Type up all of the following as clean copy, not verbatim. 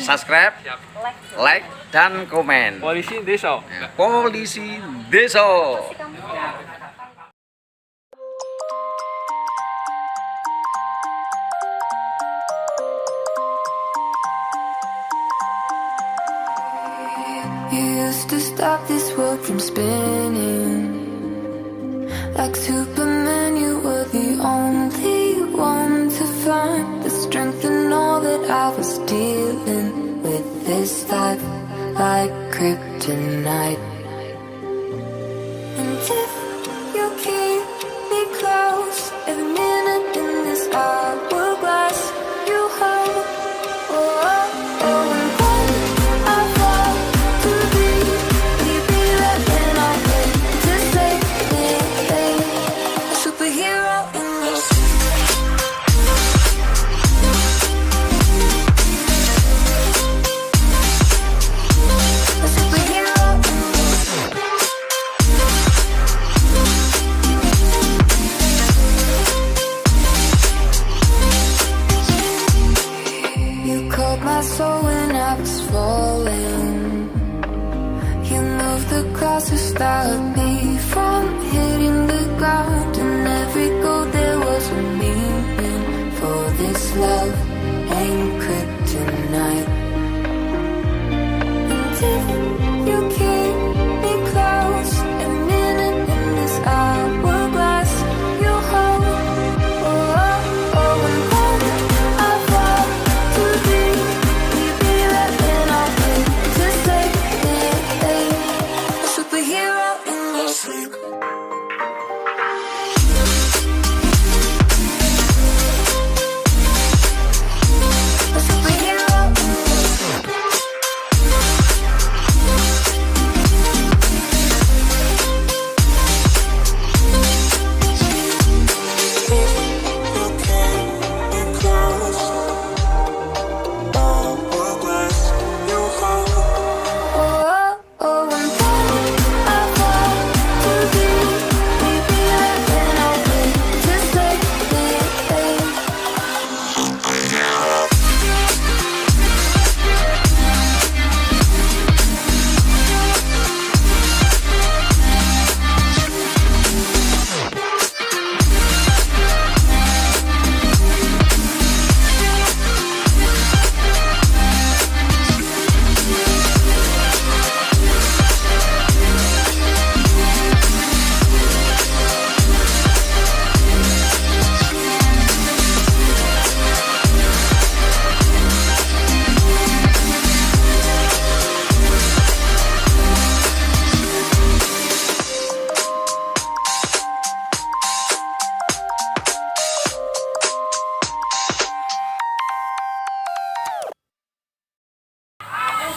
subscribe, like, dan komen. Polisi desa. Polisi Desa. You used to stop this world from spinning. Like Superman, you were the only one to find the strength in all that I was dealing with. This life like kryptonite. And if you keep me close, every minute in this hourglass you hold. Oh, oh, oh, and when I fall too deep, will you be there when I hit to save me? A superhero in your a superhero in You called my soul when I was falling. You moved the clouds to stop me from hitting the ground. And every goal there was a meaning. For this love ain't kryptonite. And if you keep me close, every minute in this hourglass you hold. Oh, oh, oh, and when I fall too deep, will you be there when I hit to save me? A superhero in your sleep. A superhero in your sleep. Oh, oh, oh, and when I fall too deep, will you be there when I hit to save me?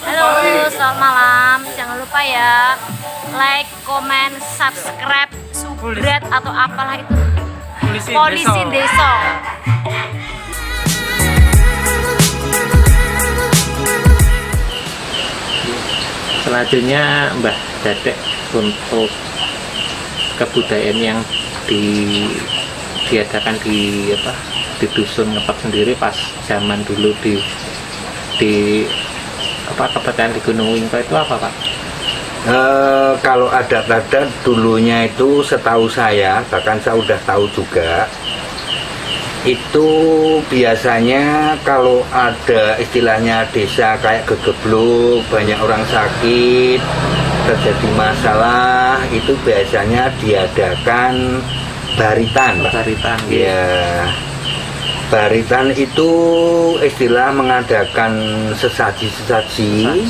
Halo, selamat malam. Jangan lupa ya, like, komen, subscribe, subscribe atau apalah itu. Polisi Desa. Selanjutnya Mbah Dadek untuk kebudayaan yang diadakan di dusun Ngepet sendiri pas zaman dulu di kebetulan di Gunung Wingko itu apa, Pak? Kalau adat-adat dulunya itu setahu saya, bahkan saya udah tahu juga, itu biasanya kalau ada istilahnya desa kayak gegebluk, banyak orang sakit, terjadi masalah, itu biasanya diadakan baritan, Pak. Baritan, ya. Baritan itu istilah mengadakan sesaji-sesaji.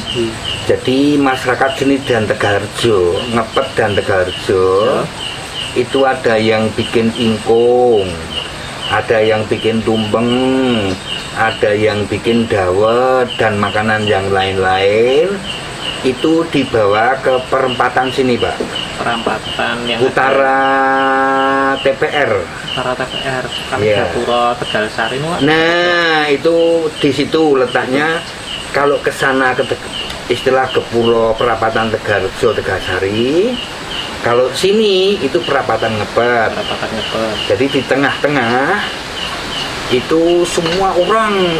Jadi masyarakat sini dan Tegalharjo, Ngepet dan Tegalharjo, itu ada yang bikin ingkung, ada yang bikin tumpeng, ada yang bikin dawet dan makanan yang lain-lain. Itu dibawa ke perempatan sini, Pak. Perempatan yang utara TPR. Utara TPR, Iya. Gapura, Tegalsari. Nah, itu di situ letaknya. Kalau ke sana ke istilah Gapura, perapatan Tegalharjo, Tegalsari. Kalau sini itu perapatan Ngepet. Perempatan Ngepet. Jadi di tengah-tengah itu semua orang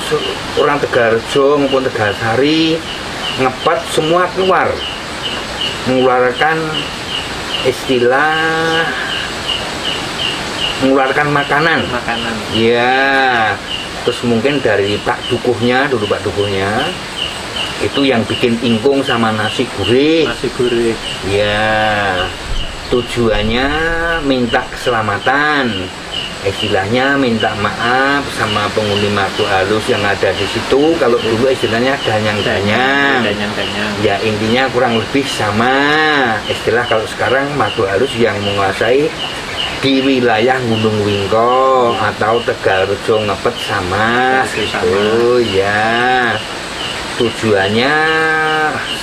Tegarrejo maupun Tegalsari ngepat semua keluar mengeluarkan istilah mengeluarkan makanan ya. Terus mungkin dari Pak Dukuhnya itu yang bikin ingkung sama nasi gurih ya. Tujuannya minta keselamatan, istilahnya minta maaf sama penghuni Madu Halus yang ada di situ. Kalau dulu istilahnya danyang-danyang ya, intinya kurang lebih sama istilah kalau sekarang Madu Halus yang menguasai di wilayah Gunung Wingko atau Tegalrejo ngepet sama itu ya. Tujuannya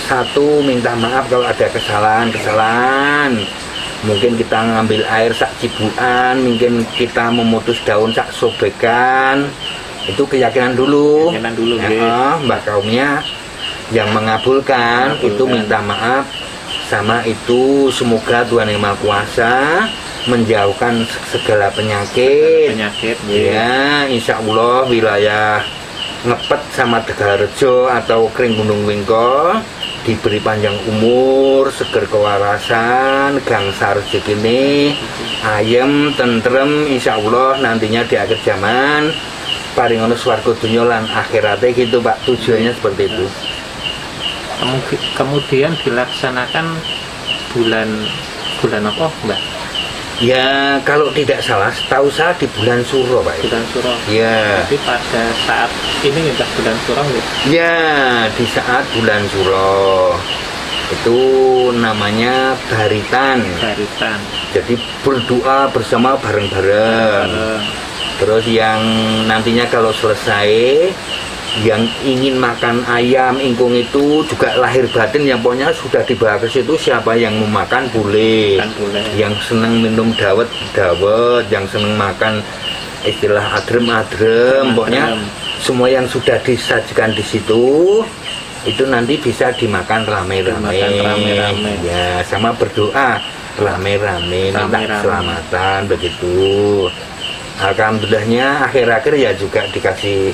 satu, minta maaf kalau ada kesalahan. Mungkin kita ngambil air sak cibuan, mungkin kita memutus daun sak sobekan. Itu keyakinan dulu ya. Mbak kaumnya yang mengabulkan itu minta maaf sama itu. Semoga Tuhan Yang Maha Kuasa menjauhkan segala penyakit ya. Insya Allah wilayah ngepet sama Tegalrejo atau Kering Gunung Wingko diberi panjang umur, seger kewarasan, gangsar rezekine, ayem, tentrem, insya Allah nantinya di akhir zaman paringono swarga dunya lan akhirate gitu Pak. Tujuannya seperti itu. Kemudian dilaksanakan bulan apa Mbak? Ya kalau tidak salah, setahu saya di bulan Suro Pak. Bulan Suro. Ya. Jadi pada saat ini ya bulan Suro ya? Ya, di saat bulan Suro itu namanya baritan. Jadi berdoa bersama bareng-bareng. Terus yang nantinya kalau selesai, yang ingin makan ayam ingkung itu juga lahir batin yang pokoknya sudah dibawa ke situ, siapa yang mau makan boleh. Yang seneng minum dawet, yang seneng makan istilah adrem, pokoknya semua yang sudah disajikan di situ itu nanti bisa dimakan rame-rame ya, sama berdoa rame-rame minta keselamatan begitu. Alhamdulillahnya akhir-akhir ya juga dikasih.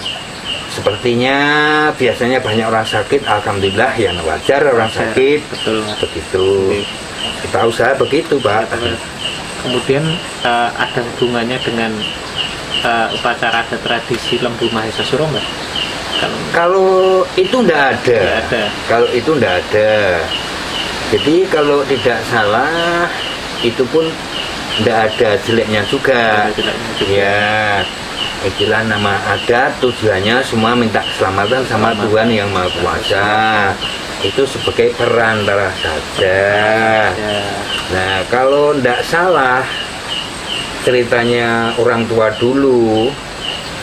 Sepertinya biasanya banyak orang sakit, alhamdulillah ya wajar orang sakit. Betul. Begitu. Kita usaha begitu Pak. Kemudian ada hubungannya dengan upacara adat tradisi Lembu Mahesa Suro Mbak? Kalau itu enggak ada. Kalau itu enggak ada. Jadi kalau tidak salah itu pun enggak ada jeleknya juga. Ya. Istilah nama adat tujuannya semua minta keselamatan sama Tuhan Yang Maha Kuasa. Itu sebagai perantara saja. Nah kalau tidak salah ceritanya orang tua dulu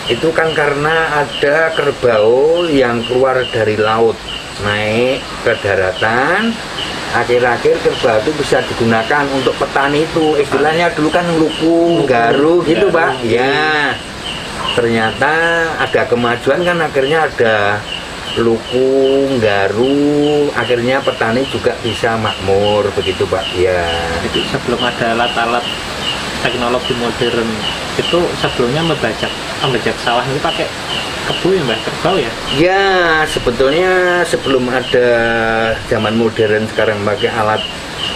itu kan karena ada kerbau yang keluar dari laut naik ke daratan. Akhir-akhir kerbau itu bisa digunakan untuk petani itu. Istilahnya dulu kan luku, garu gitu Pak. Ya. Ternyata ada kemajuan kan, akhirnya ada luku, garu, akhirnya petani juga bisa makmur begitu Pak ya. Jadi sebelum ada alat-alat teknologi modern itu sebelumnya membajak sawah itu pakai kebu ya Mbak, kerbau ya? Ya sebetulnya sebelum ada zaman modern sekarang pakai alat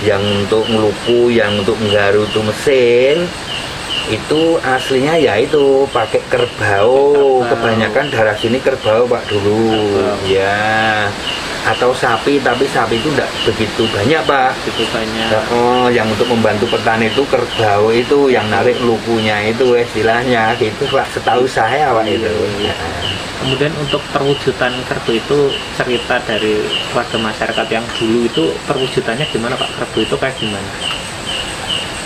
yang untuk ngeluku, yang untuk menggaru itu mesin. Itu aslinya ya itu pakai kerbau. Kebanyakan daerah sini kerbau Pak dulu ya, atau sapi, tapi sapi itu tidak begitu banyak Pak. Yang untuk membantu petani itu kerbau itu yang narik lukunya itu istilahnya gitu Pak, setahu saya Pak itu. Kemudian untuk perwujudan kerbau itu cerita dari warga masyarakat yang dulu itu perwujudannya gimana Pak? Kerbau itu kayak gimana?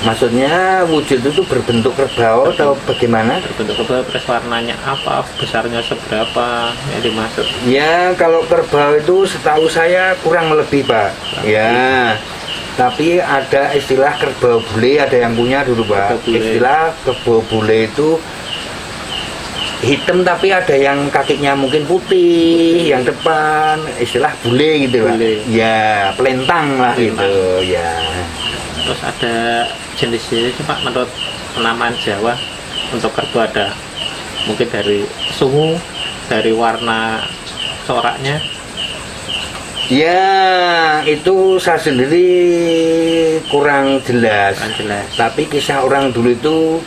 Maksudnya wujud itu berbentuk kerbau atau bagaimana? Berbentuk kerbau, terus warnanya apa, besarnya seberapa yang dimaksud? Ya kalau kerbau itu setahu saya kurang lebih Pak. Ya. Tapi ada istilah kerbau bule, ada yang punya dulu Pak. Istilah kerbau bule itu hitam tapi ada yang kakinya mungkin putih, yang depan istilah bule gitu Pak. Ya, pelentang lah gitu ya. Terus ada jenis-jenis Pak menurut penamaan Jawa untuk kerbau ada Mungkin dari sungu, dari warna coraknya. Ya, itu saya sendiri kurang jelas. Tapi kisah orang dulu itu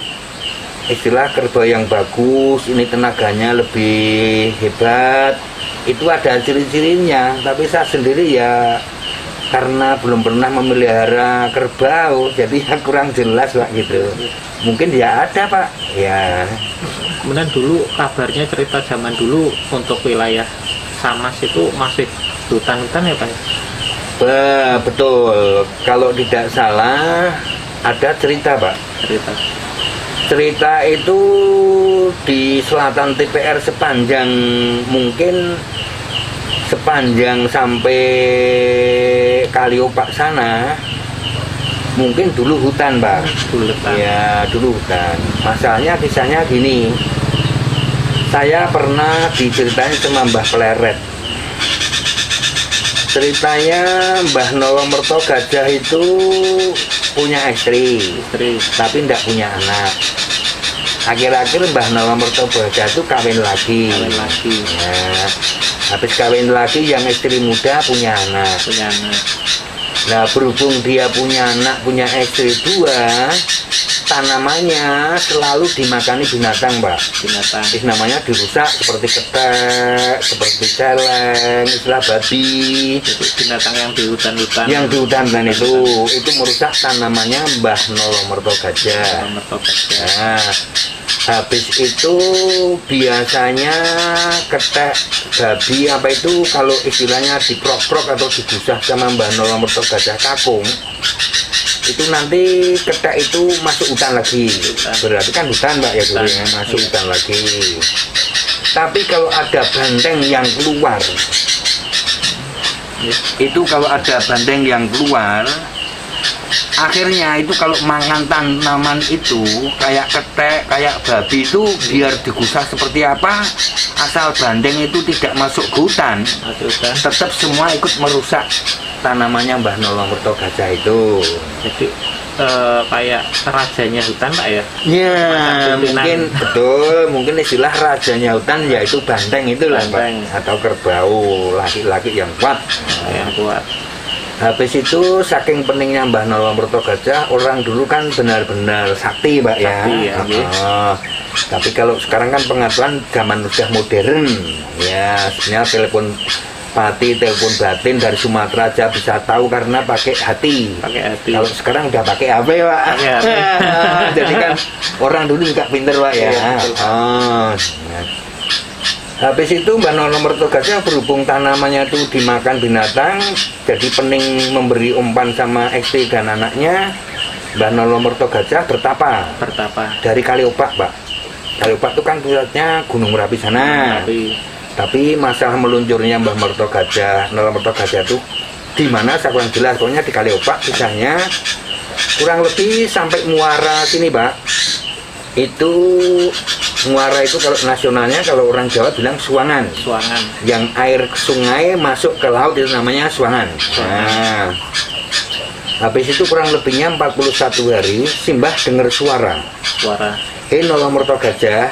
istilah kerbau yang bagus, ini tenaganya lebih hebat. Itu ada ciri-cirinya, tapi saya sendiri ya karena belum pernah memelihara kerbau, jadi ya kurang jelas Pak gitu. Mungkin ya ada Pak, ya. Kemudian dulu kabarnya cerita zaman dulu untuk wilayah Samas itu masih hutan-hutan ya Pak? Betul, kalau tidak salah ada cerita Pak. Cerita itu di selatan TPR sepanjang sampai Kaliopak sana mungkin dulu hutan Pak. Ya dulu hutan. Masalahnya kisahnya gini, saya pernah diceritain sama Mbah Pleret. Ceritanya Mbah Nolomerto Gajah itu punya istri. Tapi tidak punya anak. Akhir-akhir Mbah Nolomerto Gajah itu kawin lagi. Ya, habis kawin lagi yang istri muda punya anak. Nah berhubung dia punya anak, punya istri dua, tanamannya selalu dimakani binatang Pak. Namanya dirusak seperti ketek, seperti celeng, istilah babi. Binatang yang di hutan-hutan. Yang di hutan itu merusak tanamannya Mbah Nolomerto Gajah. Nah, habis itu biasanya ketek babi apa itu kalau istilahnya diprok-prok atau digusah sama Mbah Nolomerto Gajah kakung, itu nanti ketek itu masuk hutan lagi. Berarti kan hutan Mbak ya dulu ya, masuk hutan lagi. Tapi kalau ada banteng yang keluar, itu kalau ada banteng yang keluar, akhirnya itu kalau makan tanaman itu kayak ketek, kayak babi itu biar digusah seperti apa, asal bandeng itu tidak masuk ke hutan, tetap semua ikut merusak tanamannya Mbah Nolomerto Gajah itu. Jadi kayak rajanya hutan Pak ya? Ya mungkin betul, mungkin istilah rajanya hutan yaitu banteng itulah Pak, atau kerbau laki-laki yang kuat. Habis itu saking pentingnya Mbah Nolomerto Gajah, orang dulu kan benar-benar sakti Pak ya. Tapi kalau sekarang kan pengetahuan zaman sudah modern ya, sebenarnya telepon batin dari Sumatera aja bisa tahu karena pakai hati. Kalau sekarang udah pakai HP Pak. Jadi kan orang dulu juga pinter Pak ya. Habis itu Mbah Nolomerto Gajah berhubung tanamannya itu dimakan binatang, jadi pening memberi umpan sama istri dan anaknya. Mbah Nolomerto Gajah bertapa dari Kaliopak Pak. Kaliopak itu kan pusatnya Gunung Merapi sana. Tapi masalah meluncurnya Mbah Nolomerto Gajah itu di mana saya kurang jelas, pokoknya di Kaliopak kisahnya kurang lebih sampai muara sini Pak. Itu muara itu kalau nasionalnya, kalau orang Jawa bilang suangan. Yang air sungai masuk ke laut itu namanya suangan. Nah, habis itu kurang lebihnya 41 hari Simbah dengar suara. Nolomerto Gajah,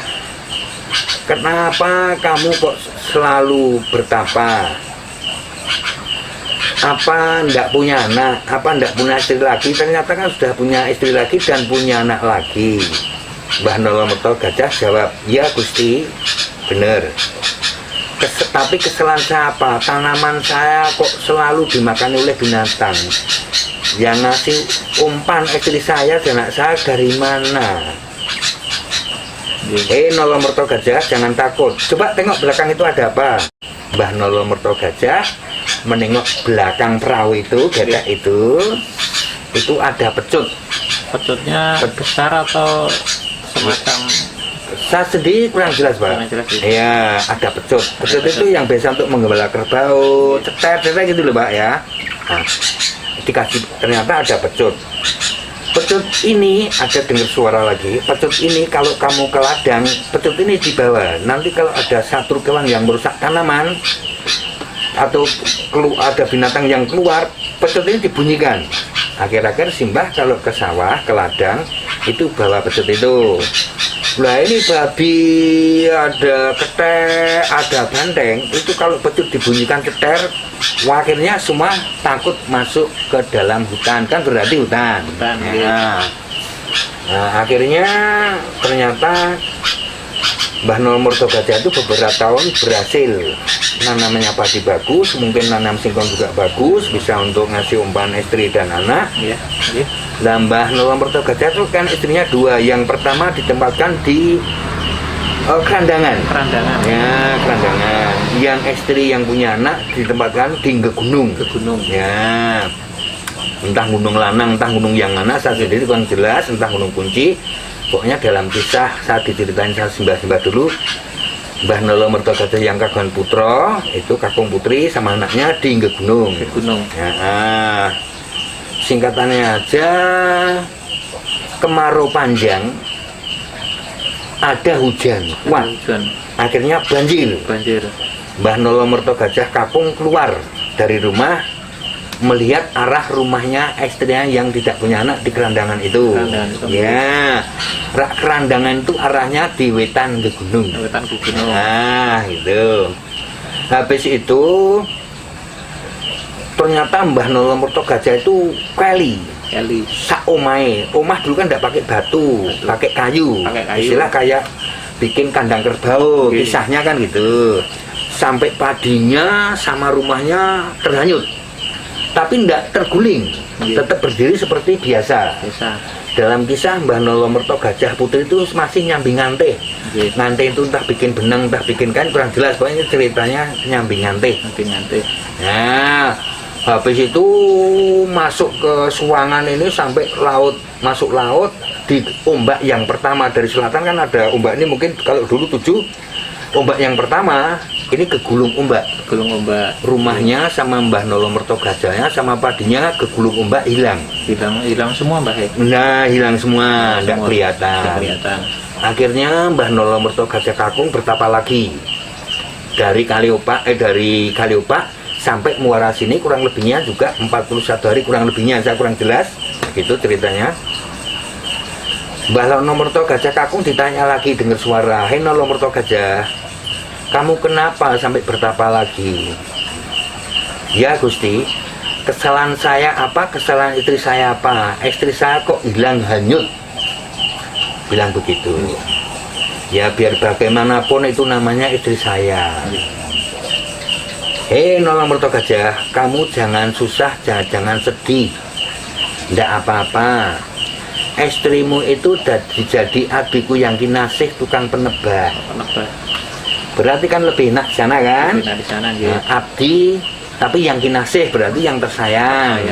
kenapa kamu kok selalu bertapa? Apa ndak punya anak? Apa ndak punya istri lagi? Ternyata kan sudah punya istri lagi dan punya anak lagi. Mbah Nolomerto Gajah jawab, ya Gusti, bener. Tapi kesalahan saya apa? Tanaman saya kok selalu dimakan oleh binatang. Yang ngasih umpan istri saya dan anak saya dari mana? Nolomerto Gajah, jangan takut. Coba tengok belakang itu ada apa? Mbah Nolomerto Gajah menengok belakang perahu itu, getek itu ada pecut. Pecutnya besar atau semacam? Saya sendiri kurang jelas Pak. Iya, ada pecut. Pecut itu yang biasa untuk menggembala kerbau, cetek gitu loh Pak ya. Nah, dikasih, ternyata ada pecut. Pecut ini ada dengar suara lagi. Pecut ini kalau kamu ke ladang, pecut ini dibawa. Nanti kalau ada satu kewan yang merusak tanaman atau ada binatang yang keluar, pecut ini dibunyikan. Akhir-akhir Simbah kalau ke sawah, ke ladang, itu bawa pecut itu. Nah ini babi, ada ketek, ada banteng, itu kalau betul dibunyikan ceter, akhirnya semua takut masuk ke dalam hutan, kan berarti hutan. Nah, akhirnya ternyata Mbah Nolo Mertogajah itu beberapa tahun berhasil nanamnya padi bagus, mungkin nanam singkong juga bagus, bisa untuk ngasih umpan istri dan anak. Nah, Mbah Nolo Mertogajah itu kan istrinya 2, yang pertama ditempatkan di kerandangan. Ya, kerandangan. Yang istri yang punya anak ditempatkan di Gegunung. Ya, entah gunung lanang, entah gunung yang mana, saya sendiri kurang jelas, entah gunung kunci. Pokoknya dalam kisah saat diceritain saya simbah-simbah dulu, Mbah Nolo Mertogajah yang kagungan putra, itu kakung putri sama anaknya di Gegunung. Ya, singkatannya aja, kemarau panjang, ada hujan, akhirnya banjir. Mbah Nolo Mertogajah kakung keluar dari rumah, melihat arah rumahnya istrinya yang tidak punya anak di kerandangan itu. Ya, kerandangan itu arahnya di Wetan Gegunung. Nah, itu. Habis itu ternyata Mbah Nolo Mertogajah itu keli. Sak omah dulu kan tidak pakai batu, pakai kayu. Istilah kayak bikin kandang kerbau, kisahnya kan gitu. Sampai padinya sama rumahnya terhanyut, tapi tidak terguling, tetap berdiri seperti biasa. Dalam kisah Mbah Nolo Mertogajah putri itu masih nyambing ngante. Ngante itu entah bikin benang, entah bikin kain, kurang jelas. Pokoknya ceritanya nyambing ngante. Nah, habis itu masuk ke Suwangan ini sampai laut, masuk laut di ombak yang pertama dari selatan kan ada ombak ini, mungkin kalau dulu 7 ombak yang pertama ini kegulung ombak. Rumahnya sama Mbah Nolo Mertogajahnya sama padinya kegulung ombak, hilang semua Mbah. Nah, hilang semua, tidak kelihatan. Akhirnya Mbah Nolo Mertogajah kakung bertapa lagi dari Kaliopak sampai Muara sini, kurang lebihnya juga 41 hari, kurang lebihnya saya kurang jelas, gitu ceritanya. Mbah Nolo Mertogajah kakung ditanya lagi dengar suara, "Hei Nolo Mertogajah, kamu kenapa sampai bertapa lagi?" "Ya Gusti, kesalahan saya apa, kesalahan istri saya apa, istri saya kok hilang hanyut," bilang begitu. Ya biar bagaimanapun itu namanya istri saya. "Hei Nolo Mertogajah, kamu jangan susah, jangan sedih, tidak apa-apa. Istrimu itu jadi adikku yang kinasih, tukang penebah. Berarti kan lebih enak di sana kan? Abdi, tapi yang kinasih berarti yang tersayang.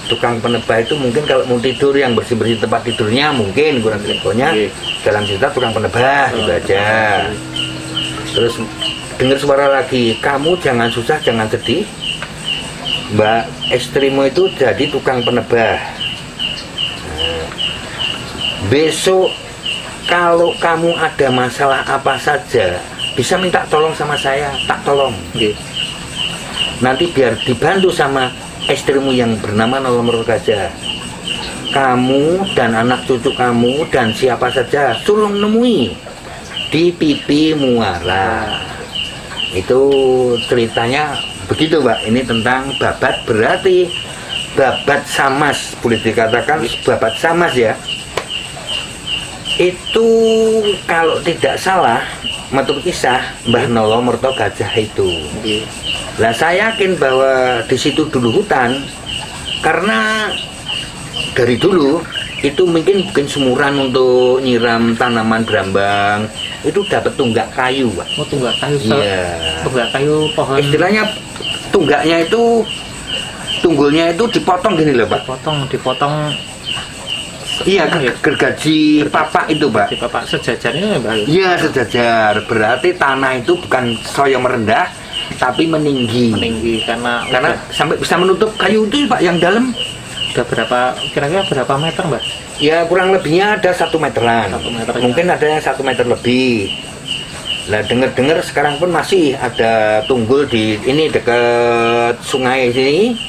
Tukang penebah itu mungkin kalau mau tidur, yang bersih-bersih tempat tidurnya mungkin, kurang lebihnya dalam cerita tukang penebah, gitu aja. Terus dengar suara lagi, "Kamu jangan susah, jangan sedih. Mbak istrimu itu jadi tukang penebah. Besok kalau kamu ada masalah apa saja, bisa minta tolong sama saya, tak tolong. Nanti biar dibantu sama istrimu yang bernama Nolo Mertogajah. Kamu dan anak cucu kamu dan siapa saja suruh nemui di pipi muara." Itu ceritanya begitu, Pak. Ini tentang babat, berarti babat samas, boleh dikatakan babat samas ya. Itu kalau tidak salah menurut kisah Mbah Nolo Mertogajah itu. Lah saya yakin bahwa di situ dulu hutan, karena dari dulu itu mungkin bikin semuran untuk nyiram tanaman berambang, itu dapat tunggak kayu, Pak. Tunggak kayu. Iya. Tunggak kayu pohon. Istilahnya tunggaknya itu, tunggulnya itu dipotong gini loh, Pak. Dipotong. Iya, gergaji papak itu, Pak. Papak sejajar ini, Mbak. Iya, sejajar. Berarti tanah itu bukan soyo merendah, tapi meninggi. Karena sampai bisa menutup kayu itu, Pak, yang dalam. Udah kira-kira berapa meter, Mbak? Ya kurang lebihnya ada 1 meteran. 1 meter. Mungkin ada yang 1 meter lebih. Lah dengar sekarang pun masih ada tunggul di ini dekat sungai sini.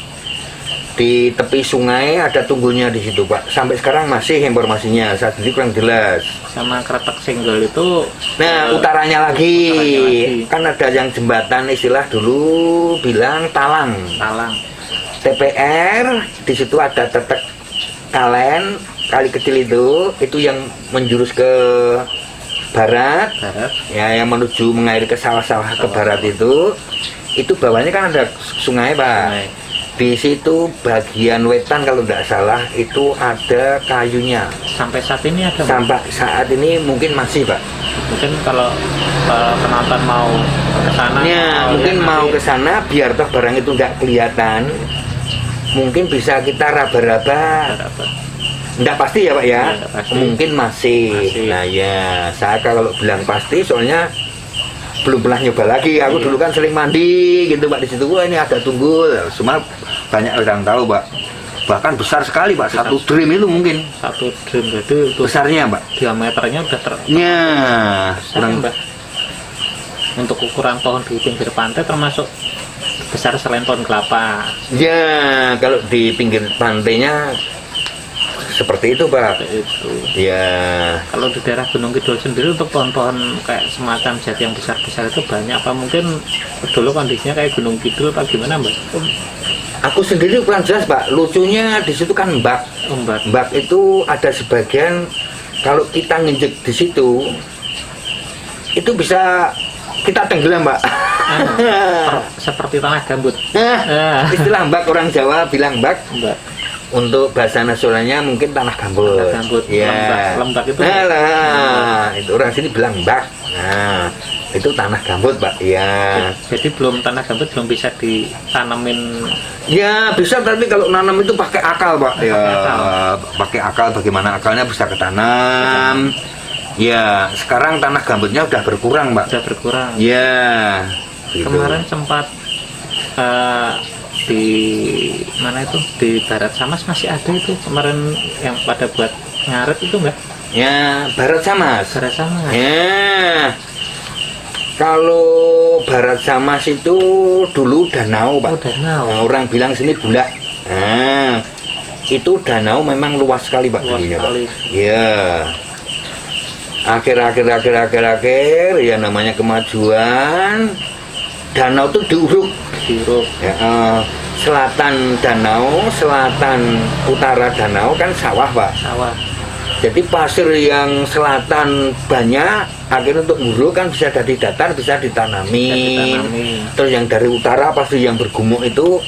di tepi sungai ada tunggulnya di situ Pak. Sampai sekarang masih informasinya, saya sendiri kurang jelas. Sama Kretek Senggol itu Nah, utaranya lagi, kan ada yang jembatan istilah dulu bilang talang. Talang. TPR di situ ada tetek kalen, kali kecil itu yang menjurus ke barat, ya yang menuju mengairi ke sawah-sawah ke barat itu bawahnya kan ada sungai Pak. Sungai. Di situ bagian wetan kalau tidak salah itu ada kayunya. Sampai saat ini ada, Pak? Sampai saat ini mungkin masih Pak. Mungkin kalau penonton mau ke sana, Ya, mungkin mau ke sana biar toh barang itu nggak kelihatan. Mungkin bisa kita raba-raba. Nggak pasti ya Pak ya. Nggak pasti. Mungkin masih. Nah ya, saya kalau bilang pasti soalnya belum pernah nyoba lagi. Aku dulu kan sering mandi gitu Pak di situ. Wah ini ada tunggul. Semua banyak orang tahu Pak. Bahkan besar sekali Pak. Satu drum itu mungkin. Satu drum itu Besarnya Pak. diameternya udah Ya, kurang Mbak. Untuk ukuran pohon di pinggir pantai termasuk besar selain pohon kelapa. Ya, kalau di pinggir pantainya seperti itu Pak. Itu. Ya. Kalau di daerah Gunung Kidul sendiri untuk pohon-pohon kayak semacam jati yang besar-besar itu banyak apa mungkin dulu kondisinya kayak Gunung Kidul apa gimana Mbak? Aku sendiri kurang jelas Pak. Lucunya di situ kan mbak. Mbak. Mbak itu ada sebagian kalau kita nginjek di situ itu bisa kita tenggelam Pak. Seperti tanah gambut. Istilah mbak orang Jawa bilang mbak. Mbak. Untuk bahasa nasionalnya mungkin tanah gambut. Tanah gambut. Ya. Lembak itu. Itu orang sini bilang mbak. Nah, itu tanah gambut Pak. Ya. Jadi belum tanah gambut belum bisa ditanamin. Ya bisa, tapi kalau nanam itu pakai akal Pak. Ya, Pakai akal. pakai akal. Bagaimana akalnya bisa ketanam? Ya, sekarang tanah gambutnya udah berkurang Pak. Sudah berkurang. Ya. Gitu. Kemarin sempat di mana itu di Barat Samas masih ada itu kemarin yang pada buat ngaret itu enggak? Ya, Barat Samas. Barat Samas. Ya. Kalau Barat Samas itu dulu danau Pak. Oh, danau. Nah, orang bilang sini bulak. Nah, itu danau memang luas sekali Pak. Luas dulunya, Pak. sekali. Ya. Akhir ya namanya kemajuan. Danau itu diuruk. Diuruk. Ya, selatan danau, selatan utara danau kan sawah Pak. Sawah. Jadi pasir yang selatan banyak, akhirnya untuk nguruk kan bisa dari datar bisa ditanamin. Terus yang dari utara pasir yang bergumuk itu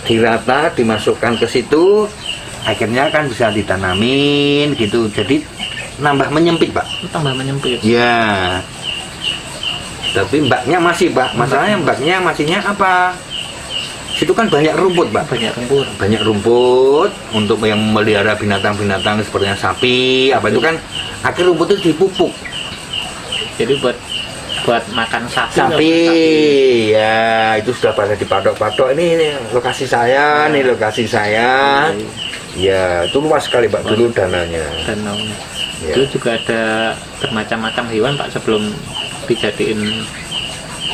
dirata, dimasukkan ke situ, akhirnya kan bisa ditanamin gitu. Jadi nambah menyempit Pak. Tambah menyempit. Ya. Tapi mbaknya masih Pak. Masalahnya mbaknya masihnya apa? Situ kan banyak rumput Pak. Banyak rumput. Banyak rumput untuk yang melihara binatang-binatang seperti sapi apa itu kan akhir rumput itu dipupuk. Jadi buat makan Sapi ya itu sudah pada dipatok-patok. Ini lokasi saya, nih lokasi saya. Ya itu luas sekali Pak dulu dananya. Danaunya. Ya. Dulu juga ada bermacam-macam hewan Pak sebelum dijadiin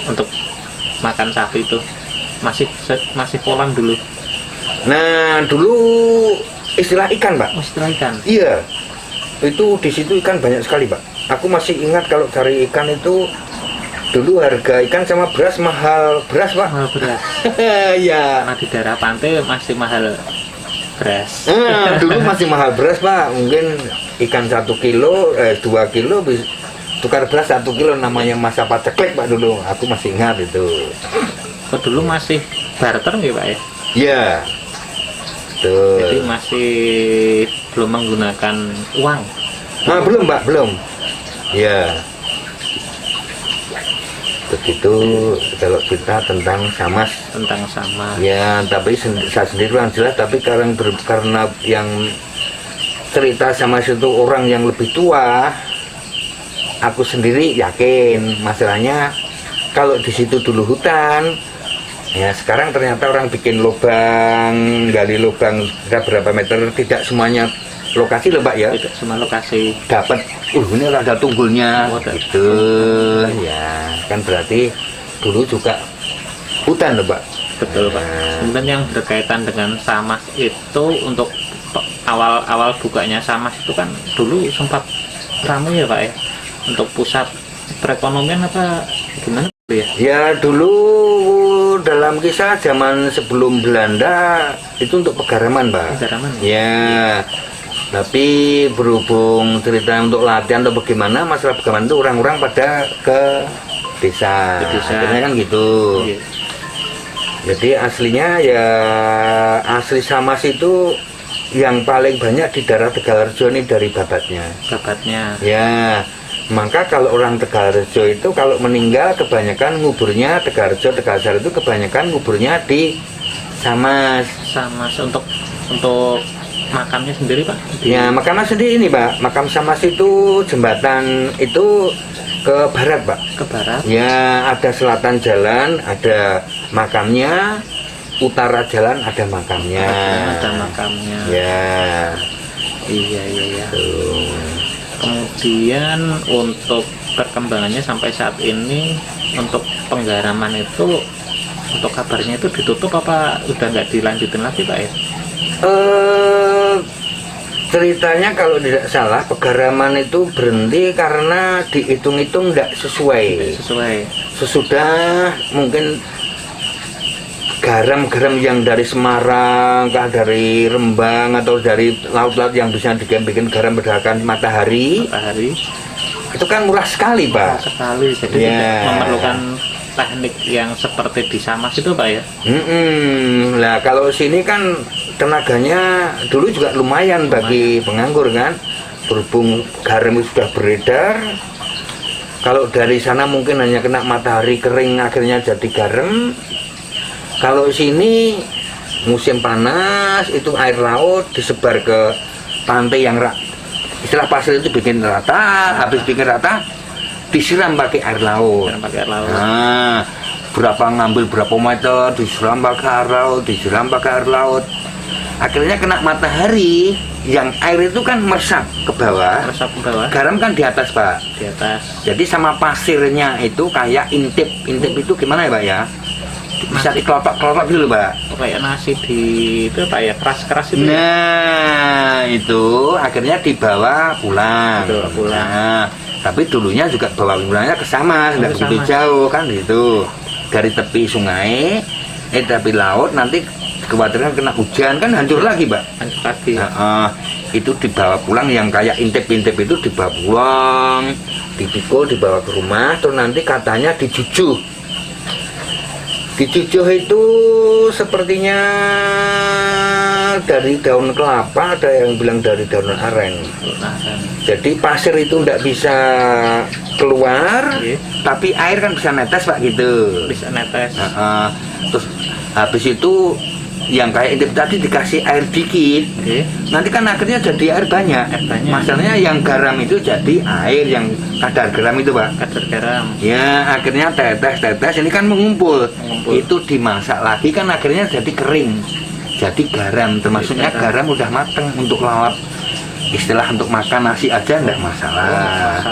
untuk makan sapi itu. Masih kolam dulu. Nah dulu istilah ikan Pak. Oh, setelah ikan. Iya, itu di situ ikan banyak sekali Pak. Aku masih ingat kalau cari ikan itu dulu harga ikan sama beras mahal beras Pak. Mahal beras. Ya. Karena di daerah pantai masih mahal beras. Dulu masih mahal beras Pak. Mungkin ikan 1 kilo, 2 kilo tukar beras 1 kilo namanya masa paceklik Pak dulu. Aku masih ingat itu. Oh, dulu masih barter nggak Pak ya? Iya. Tuh. Jadi masih belum menggunakan uang. Nah, belum Pak, belum. Ya. Begitu kalau kita tentang Samas. Tentang sama. Ya, tapi saya sendiri kurang jelas. Tapi karena yang cerita sama situ orang yang lebih tua, aku sendiri yakin masalahnya kalau di situ dulu hutan. Ya sekarang ternyata orang bikin lubang, gali lubang berapa meter, tidak semuanya lokasi loh Pak ya. Tidak semua lokasi. Dapat, ini ada tunggulnya, Oh, ada. gitu. Ya kan berarti dulu juga hutan loh Pak. Betul Pak. Kemudian yang berkaitan dengan Samas itu untuk awal bukanya Samas itu kan dulu sempat ramai ya Pak ya, untuk pusat perekonomian apa gimana ya? Ya dulu dalam kisah zaman sebelum Belanda itu untuk pegaraman Pak. Pegaraman. Ya. Tapi berhubung cerita untuk latihan atau bagaimana, masalah pegaraman itu orang-orang pada ke desa. Akhirnya kan gitu. Iya. Jadi aslinya ya asli Samas itu yang paling banyak di daerah Tegalrejo ini dari babatnya. Babatnya. Ya, maka kalau orang Tegalrejo itu kalau meninggal kebanyakan nguburnya Tegalrejo, Tegalsari itu kebanyakan nguburnya di Samas. Samas untuk makamnya sendiri Pak? Ya, makamnya sendiri ini Pak. Makam Samas itu jembatan itu ke barat Pak. Ke barat? Ya, ada selatan jalan, ada makamnya, utara jalan ada makamnya. Ada makamnya. Ya. Iya. Tuh. Kemudian untuk perkembangannya sampai saat ini untuk penggaraman itu, untuk kabarnya itu ditutup apa udah nggak dilanjutin lagi Pak ya? Ceritanya kalau tidak salah pegaraman itu berhenti karena dihitung-hitung tidak sesuai. Sesudah mungkin garam-garam yang dari Semarang, dari Rembang atau dari laut-laut yang bisa bikin garam berdasarkan matahari, itu kan murah sekali Pak. Jadi tidak memerlukan teknik yang seperti di Samas itu Pak ya? Nah kalau sini kan tenaganya dulu juga lumayan bagi penganggur kan, berhubung garam itu sudah beredar. Kalau dari sana mungkin hanya kena matahari kering akhirnya jadi garam. Kalau sini musim panas itu air laut disebar ke pantai yang istilah pasir itu bikin rata, habis bikin rata disiram pakai air laut. Nah, ngambil berapa meter disiram pakai air laut, akhirnya kena matahari, yang air itu kan meresap ke bawah. Garam kan di atas Pak. Di atas. Jadi sama pasirnya itu kayak intip itu gimana ya Pak ya? Bisa dikelotok-kelotok gitu Pak. Kayak nasi itu Pak ya, keras-keras itu. Nah, itu akhirnya dibawa pulang. Nah, tapi dulunya juga bawa pulangnya ke Samas, nggak begitu jauh kan gitu. Dari tepi sungai, tepi laut, nanti kekhawatiran kena hujan kan hancur lagi Pak. Hancur lagi. Itu dibawa pulang yang kayak intip-intip itu dibawa pulang, dipikul, dibawa ke rumah, terus nanti katanya dijujuh. Dijujuh itu sepertinya dari daun kelapa, ada yang bilang dari daun aren. Jadi pasir itu tidak bisa keluar, tapi air kan bisa netes Pak gitu. Bisa netes. Terus habis itu yang kayak intip tadi dikasih air dikit, nanti kan akhirnya jadi air banyak. Masalahnya yang garam itu jadi air yang kadar garam itu Pak. Kadar garam. Ya akhirnya tetes ini kan mengumpul. Itu dimasak lagi kan akhirnya jadi kering, jadi garam. Termasuknya garam udah mateng untuk lalap, istilah untuk makan nasi aja enggak masalah.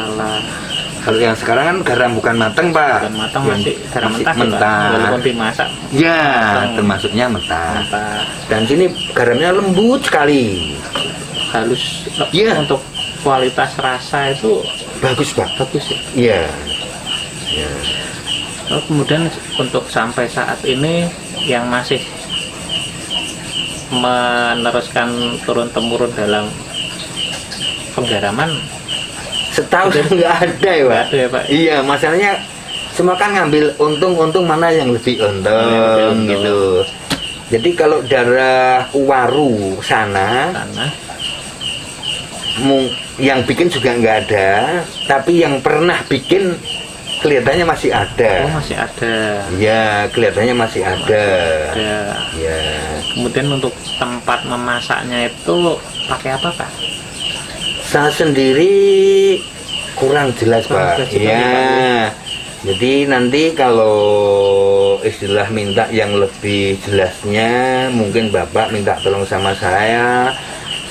Kalau yang sekarang kan garam bukan mateng Pak. Bukan mateng, masih garam mentah. Walaupun dimasak. Ya, termasuknya mentah. Dan sini garamnya lembut sekali. Halus. Ya. Untuk kualitas rasa itu bagus Pak. Bagus ya. Iya. Ya. Kemudian untuk sampai saat ini yang masih meneruskan turun-temurun dalam penggaraman, setahu nggak ada ya Pak. Iya, masalahnya semua kan ngambil untung mana yang lebih untung gitu. Jadi kalau daerah Waru sana yang bikin juga nggak ada, tapi yang pernah bikin kelihatannya masih ada. Oh, masih ada. Ya, kelihatannya masih ada. Ya. Kemudian untuk tempat memasaknya itu pakai apa Pak? Saya sendiri kurang jelas Pak. Ya. Jadi nanti kalau istilah minta yang lebih jelasnya mungkin Bapak minta tolong sama saya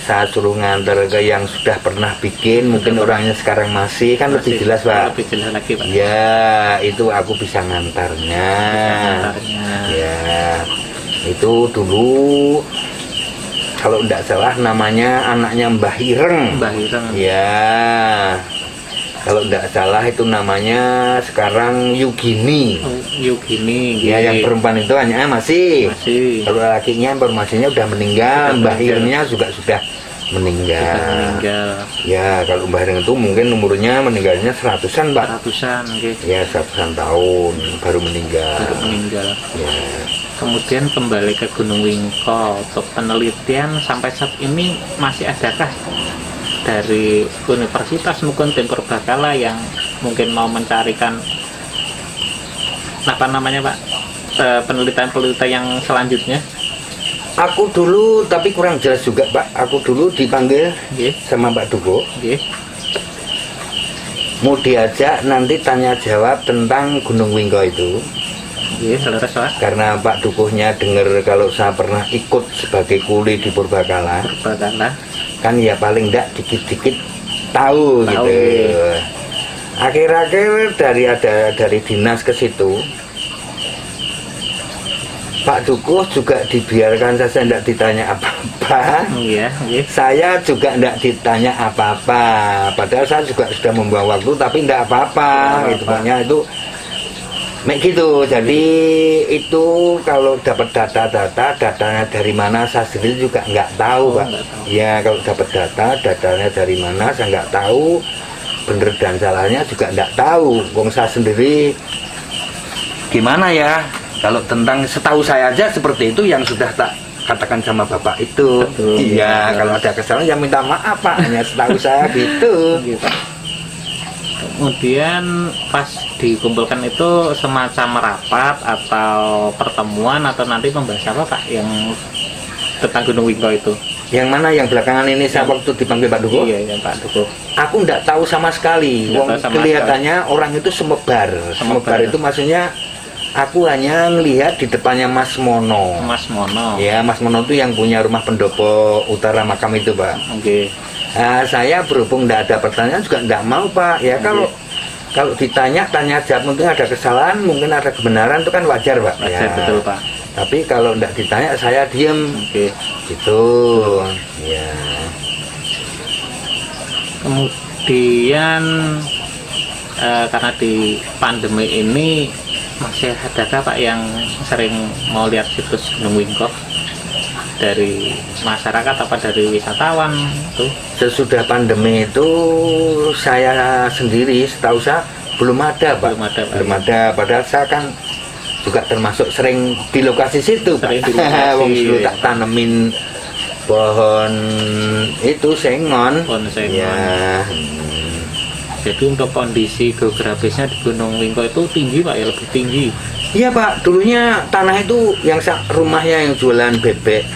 saya suruh nganter ke yang sudah pernah bikin, mungkin orangnya sekarang masih kan lebih jelas Pak. Lebih jelas lagi Pak. Ya, itu aku bisa ngantarnya. Ya, itu dulu kalau tidak salah namanya anaknya Mbah Ireng. Mbah Ireng. Ya, kalau tidak salah itu namanya sekarang Yugini. Oh, Yugini. Ya, yang perempuan itu hanya masih. Kalau lakinya informasinya udah meninggal, Mbah Irengnya juga sudah meninggal. Ya, kalau Mbah Ireng itu mungkin umurnya meninggalnya 100-an, Pak. 100-an, okay. Ya, 100-an tahun baru meninggal. Ya. Kemudian kembali ke Gunung Wingko untuk penelitian sampai saat ini masih adakah dari universitas mungkin tim Purbakala yang mungkin mau mencarikan apa namanya Pak, penelitian-penelitian yang selanjutnya? Aku dulu, tapi kurang jelas juga Pak, aku dulu dipanggil sama Pak Duko, mau diajak nanti tanya jawab tentang Gunung Wingko itu. Karena Pak Dukuhnya dengar kalau saya pernah ikut sebagai kuli di Purbakala, kan ya paling enggak dikit-dikit tahu gitu. Akhir-akhir dari dinas ke situ, Pak Dukuh juga dibiarkan saja tidak ditanya apa-apa. Saya juga tidak ditanya apa-apa. Padahal saya juga sudah membuang waktu, tapi tidak apa-apa. Gitu makanya itu. Gitu, jadi itu kalau dapat datanya dari mana saya sendiri juga nggak tahu Pak. Ya kalau dapat datanya dari mana saya nggak tahu, bener dan salahnya juga nggak tahu. Wong saya sendiri gimana ya, kalau tentang setahu saya aja seperti itu yang sudah tak katakan sama bapak itu. Iya, kalau ada kesalahan ya minta maaf Pak, hanya setahu saya gitu. Kemudian pas dikumpulkan itu semacam rapat atau pertemuan atau nanti membahas apa Pak yang tentang Gunung Wingko itu? Yang mana yang belakangan ini saya waktu dipanggil Pak Duko? Iya, Pak Duko. Aku enggak tahu sama sekali. Kelihatannya orang itu semebar. Semebar itu maksudnya aku hanya melihat di depannya Mas Mono. Mas Mono. Ya, Mas Mono itu yang punya rumah pendopo utara makam itu Pak. Nah, saya berhubung tidak ada pertanyaan juga tidak mau Pak. Ya kalau ditanya jawab, mungkin ada kesalahan, mungkin ada kebenaran, itu kan wajar Pak. Wajar, betul Pak. Tapi kalau tidak ditanya saya diem. Gitu. Ya. Kemudian karena di pandemi ini masih adakah Pak yang sering mau lihat situs Gunung Wingko dari masyarakat apa dari wisatawan itu? Sesudah pandemi itu saya sendiri setahu saya belum ada Pak. Belum ada. Padahal saya kan juga termasuk sering di lokasi situ Pak. Wong dulu tak tanemin pohon itu sengon. Ya. Jadi untuk kondisi geografisnya di Gunung Wingko itu tinggi Pak, ya lebih tinggi. Iya Pak, dulunya tanah itu yang rumahnya yang jualan bebek,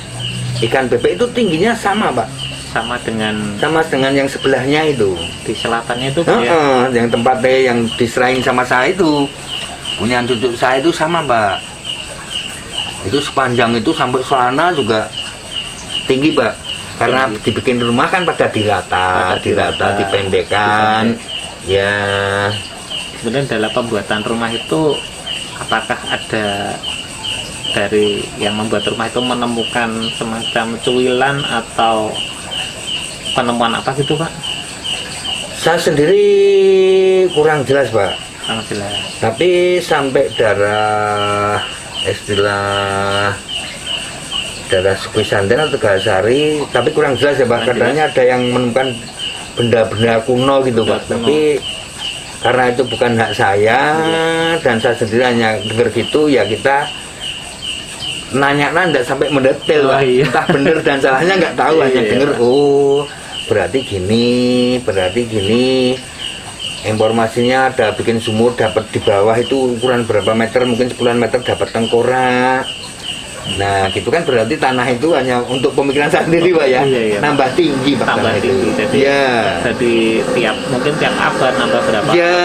ikan bebek itu tingginya sama Pak. Sama dengan yang sebelahnya itu. Di selatannya itu Pak ya? Yang tempatnya yang diserahin sama saya itu, punya cucu saya itu sama Pak. Itu sepanjang itu sampai sana juga tinggi Pak. Karena dibikin rumah kan pada dirata, dipendekkan. Ya. Kemudian dalam pembuatan rumah itu apakah ada dari yang membuat rumah itu menemukan semacam cuilan atau penemuan apa gitu Pak? Saya sendiri kurang jelas Pak. Kurang jelas. Tapi sampai darah suku santen atau Galasari, tapi kurang jelas ya Pak. Katanya ada yang menemukan benda-benda kuno gitu Pak. Tapi karena itu bukan hak saya dan saya sendiri hanya dengar gitu, ya kita nanya enggak sampai mendetail Pak. Entah bener dan salahnya nggak tahu, hanya dengar oh berarti gini. Informasinya ada bikin sumur, dapat di bawah itu ukuran berapa meter, mungkin 10 meter dapat tengkorak. Nah gitu kan berarti tanah itu hanya untuk pemikiran saya sendiri Pak ya. Nambah tinggi Pak. Tambah tinggi. Jadi mungkin tiap abad nambah berapa? Ya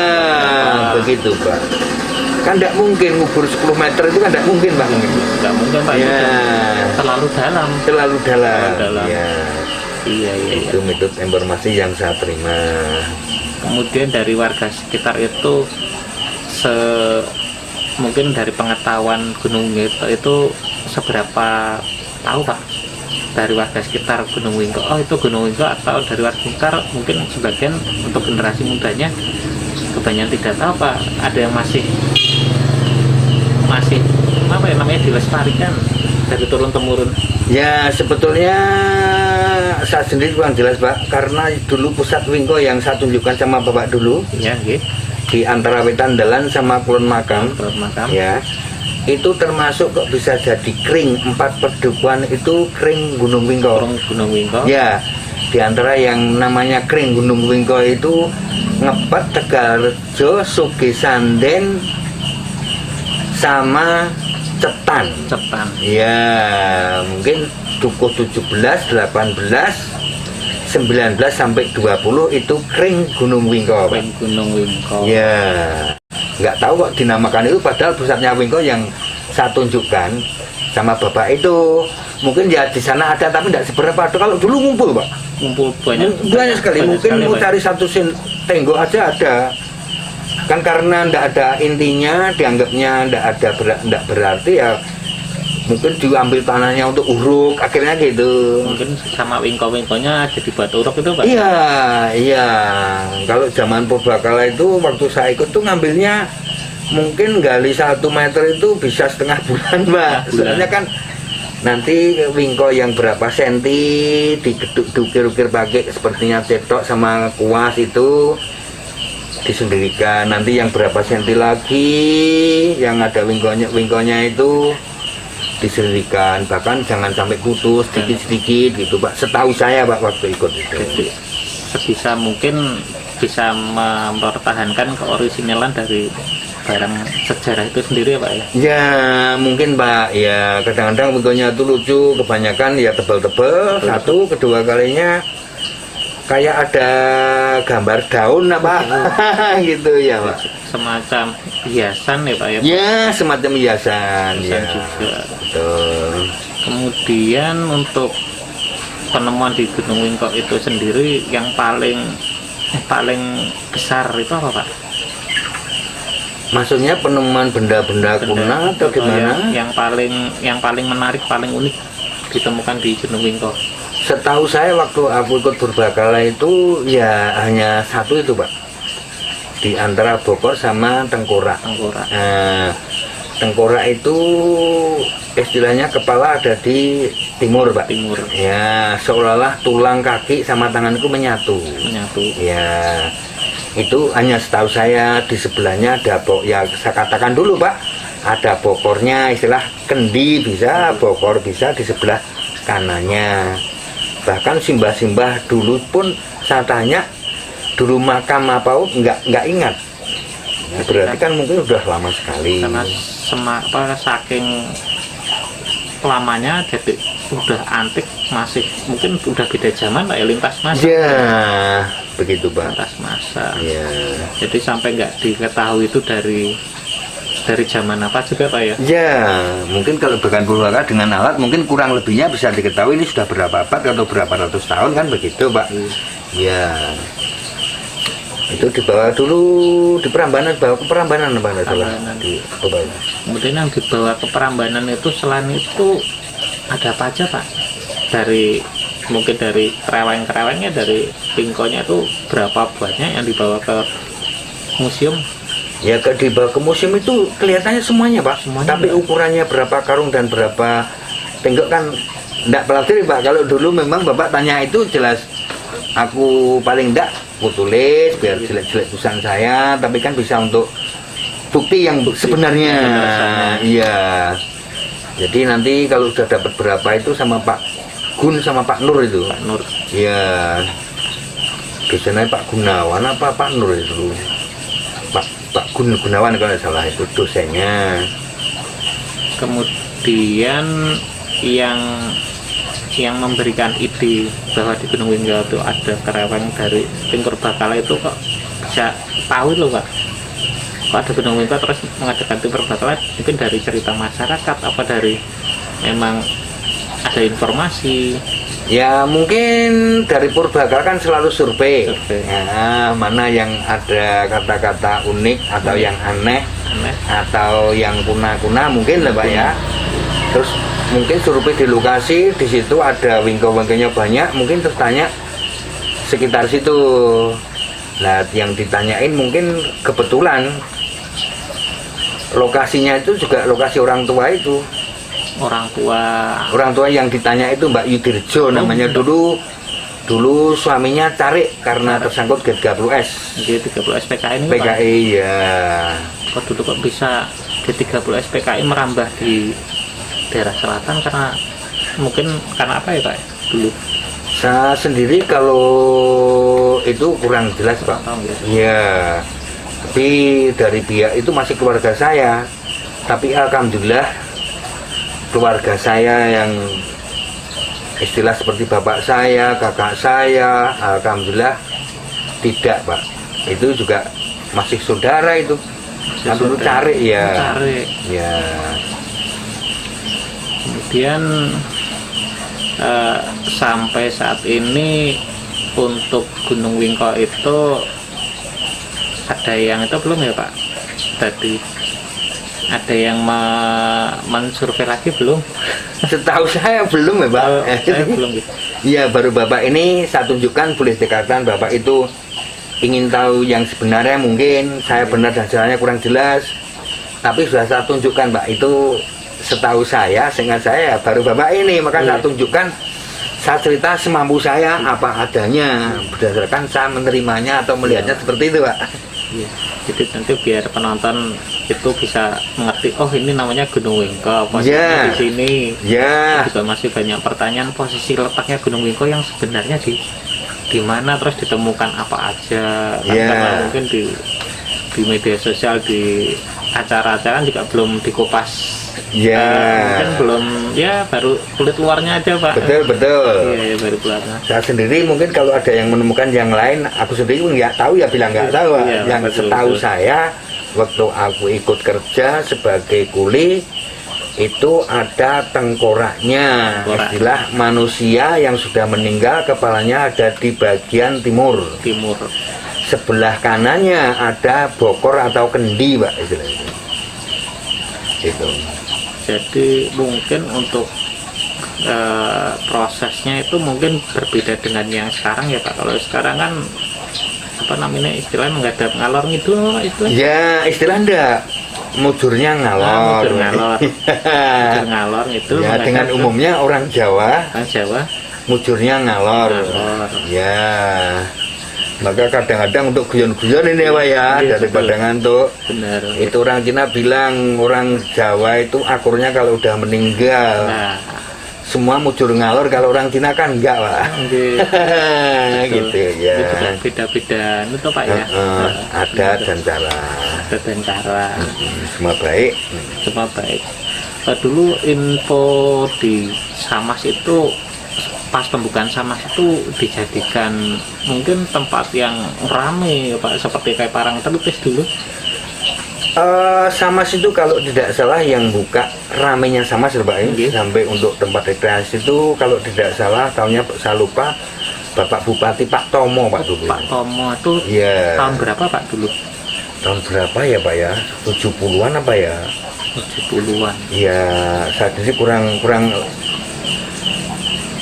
begitu Pak. Kan tidak mungkin ngubur 10 meter itu kan tidak mungkin Pak. Tidak mungkin Pak. Ya. Terlalu dalam. Terlalu dalam. Ya. Iya. Itu metode informasi yang saya terima. Kemudian dari warga sekitar itu mungkin dari pengetahuan Gunung Wingko itu seberapa tahu Pak dari warga sekitar Gunung Wingko? Oh itu Gunung Wingko, atau dari warga sekitar mungkin sebagian untuk generasi mudanya kebanyakan tidak tahu Pak, ada yang masih apa ya namanya, dilestarikan dari turun temurun. Ya sebetulnya saya sendiri kurang jelas Pak, karena dulu pusat Wingko yang saya tunjukkan sama Bapak dulu Ya, nggih. di antara Wetan Dalan sama Kulon Makam, Makam. ya itu termasuk kok bisa jadi kring 4 perdukuhan itu kring Gunung Wingko. Gunung Wingko. Ya, di antara yang namanya kring Gunung Wingko itu Ngepet, Tegalrejo, Sugisanden sama Cetan. Ya, mungkin Dukuh 17, 18, 19 sampai 20 itu kring Gunung Wingko. Kring Gunung Wingko. Ya, nggak tahu kok dinamakan itu, padahal pusatnya Wingko yang saya tunjukkan sama Bapak itu. Mungkin ya di sana ada, tapi tidak seberapa. Kalau dulu ngumpul Pak. Ngumpul banyak Sekali. Mungkin mau cari satu tenggok aja ada. Kan karena tidak ada intinya, dianggapnya tidak berarti ya. Mungkin diambil tanahnya untuk uruk, akhirnya gitu. Mungkin sama wingko-wingkonya jadi batu uruk itu Pak? Iya. Kalau zaman purbakala itu waktu saya ikut tuh ngambilnya mungkin gali 1 meter itu bisa setengah bulan Pak. Soalnya kan nanti wingko yang berapa senti dikir-ukir pakai sepertinya cetok sama kuas itu disendirikan. Nanti yang berapa senti lagi yang ada wingkonya itu disendirikan, bahkan jangan sampai putus sedikit-sedikit gitu Pak, setahu saya Pak waktu ikut itu. Jadi sebisa mungkin bisa mempertahankan keorisinalan dari barang sejarah itu sendiri ya Pak ya? Ya mungkin Pak, ya kadang-kadang wingkonya itu lucu, kebanyakan ya tebel-tebel, satu, kedua kalinya kayak ada gambar daun apa gitu ya Pak. Semacam hiasan ya Pak ya? Ya semacam hiasan ya. Juga. Betul. Kemudian untuk penemuan di Gunung Wingko itu sendiri yang paling besar itu apa Pak? Maksudnya penemuan benda-benda kuno atau gimana? Yang paling menarik, paling unik ditemukan di Gunung Wingko. Setahu saya waktu aku ikut purbakala itu ya hanya satu itu Pak, di antara Bokor sama Tengkorak. Nah, Tengkorak itu istilahnya kepala ada di timur Pak. Ya seolah-olah tulang kaki sama tanganku menyatu. Ya itu hanya setahu saya. Di sebelahnya ada ya saya katakan dulu Pak, ada Bokornya, istilah kendi bisa, Bokor bisa di sebelah kanannya. Bahkan simbah-simbah dulu pun saya tanya dulu makam apa nggak ingat. Nah, berarti kan mungkin udah lama sekali. Karena saking lamanya jadi udah antik, masih mungkin udah beda zaman Pak ya, lintas masa. Ya begitu Pak. Lintas masa. Ya. Jadi sampai nggak diketahui itu dari zaman apa juga Pak ya? Ya, mungkin kalau bukan purwakala dengan alat mungkin kurang lebihnya bisa diketahui ini sudah berapa abad atau berapa ratus tahun kan begitu Pak. Ya. Itu dibawa dulu di Prambanan, bawa ke Prambanan apa salah? Kemudian yang dibawa ke Prambanan itu selain itu ada apa aja Pak? Mungkin dari kereweng-kerewengnya, dari wingkonya itu berapa banyak yang dibawa ke museum? Ya dibawa ke museum itu kelihatannya semuanya Pak. Tapi ukurannya berapa karung dan berapa tenggok kan tidak pelajari Pak. Kalau dulu memang Bapak tanya itu jelas aku paling enggak aku tulis biar jelek-jelek tulisan saya, tapi kan bisa untuk bukti yang sebenarnya. Iya. Jadi nanti kalau sudah dapat berapa itu sama Pak Gun sama Pak Nur itu. Pak Nur. Iya. Biasanya Pak Gunawan apa Pak Nur itu? Pak Gunawan kalau salah itu dosennya. Kemudian yang memberikan ide bahwa di Gunung Wingko itu ada kereweng dari tim purbakala itu kok bisa tahu loh Pak? Kok ada Gunung Wingko terus mengadakan tim purbakala? Mungkin dari cerita masyarakat apa dari memang ada informasi? Ya mungkin dari purbakala kan selalu survei. Ya, mana yang ada kata-kata unik atau yang aneh atau yang kuna-kuna mungkin lah Pak ya. Terus mungkin survei di lokasi, di situ ada wingko-wingkonya banyak, mungkin terus tanya sekitar situ. Nah yang ditanyain mungkin kebetulan lokasinya itu juga lokasi orang tua itu. Orang tua yang ditanya itu Mbak Yudirjo namanya. Dulu suaminya tarik karena tersangkut G30S. G30S PKI ini PKI Pak? Ya. Kok dulu kok bisa G30S PKI merambah di daerah selatan karena apa ya Pak dulu? Saya sendiri kalau itu kurang jelas Pak. Ya. Tapi dari pihak itu masih keluarga saya. Tapi alhamdulillah keluarga saya yang istilah seperti bapak saya, kakak saya, alhamdulillah tidak Pak. Itu juga masih saudara itu. Dulu cari ya. Ya. Kemudian sampai saat ini untuk Gunung Wingko itu ada yang itu belum ya Pak? Tadi ada yang mensurvei lagi belum? Setahu saya belum ya Pak. Saya belum gitu. Iya baru Bapak ini saya tunjukkan, boleh dikatakan Bapak itu ingin tahu yang sebenarnya, mungkin saya benar dan salahnya kurang jelas, tapi sudah saya tunjukkan Pak. Itu setahu saya, seingat saya baru Bapak ini, maka saya tunjukkan, saya cerita semampu saya apa adanya berdasarkan saya menerimanya atau melihatnya seperti itu Pak. Iya. Jadi nanti biar penonton itu bisa mengerti, oh ini namanya Gunung Wingko, posisinya di sini. Ya. Juga masih banyak pertanyaan posisi letaknya Gunung Wingko yang sebenarnya di mana, terus ditemukan apa aja. Karena mungkin di media sosial, di acara-acara juga belum dikupas. Mungkin belum, ya baru kulit luarnya aja Pak. Betul. Iya, baru keluarnya. Saya sendiri mungkin kalau ada yang menemukan yang lain, aku sendiri pun nggak tahu ya, bilang nggak tahu. Yang setahu saya, waktu aku ikut kerja sebagai kuli, itu ada tengkoraknya. Istilah manusia yang sudah meninggal, kepalanya ada di bagian timur. Sebelah kanannya ada bokor atau kendi Pak, istilahnya. Gitu. Jadi mungkin untuk prosesnya itu mungkin berbeda dengan yang sekarang ya Pak. Kalau sekarang kan apa namanya, istilahnya menghadap ngalor ngidul itu. Ya istilah enggak, mujurnya ngalor. Mujur ngalor itu. Ya dengan umumnya orang Jawa. Mujurnya ngalor. Ya. Maka kadang-kadang untuk guyon-guyon ini Pak ya, daripada ngantuk. Benar. Itu orang Cina bilang, orang Jawa itu akurnya kalau udah meninggal. Semua mujur ngalor, kalau orang Cina kan enggak Pak. Gitu ya. Itu kan beda-beda itu Pak ya. Ada dan cara. Semua baik. Dulu info di Samas itu, pas pembukaan Samas itu dijadikan mungkin tempat yang ramai Pak, seperti kayak Parangtritis dulu. Samas itu kalau tidak salah yang buka ramenya Samas Pak ini, sampai untuk tempat rekreasi itu kalau tidak salah tahunnya saya lupa, Bapak Bupati Pak Tomo Pak dulu. Pak Tomo itu tahun berapa Pak dulu? Tahun berapa ya Pak ya? 70-an apa ya? 70-an. Iya, saat ini kurang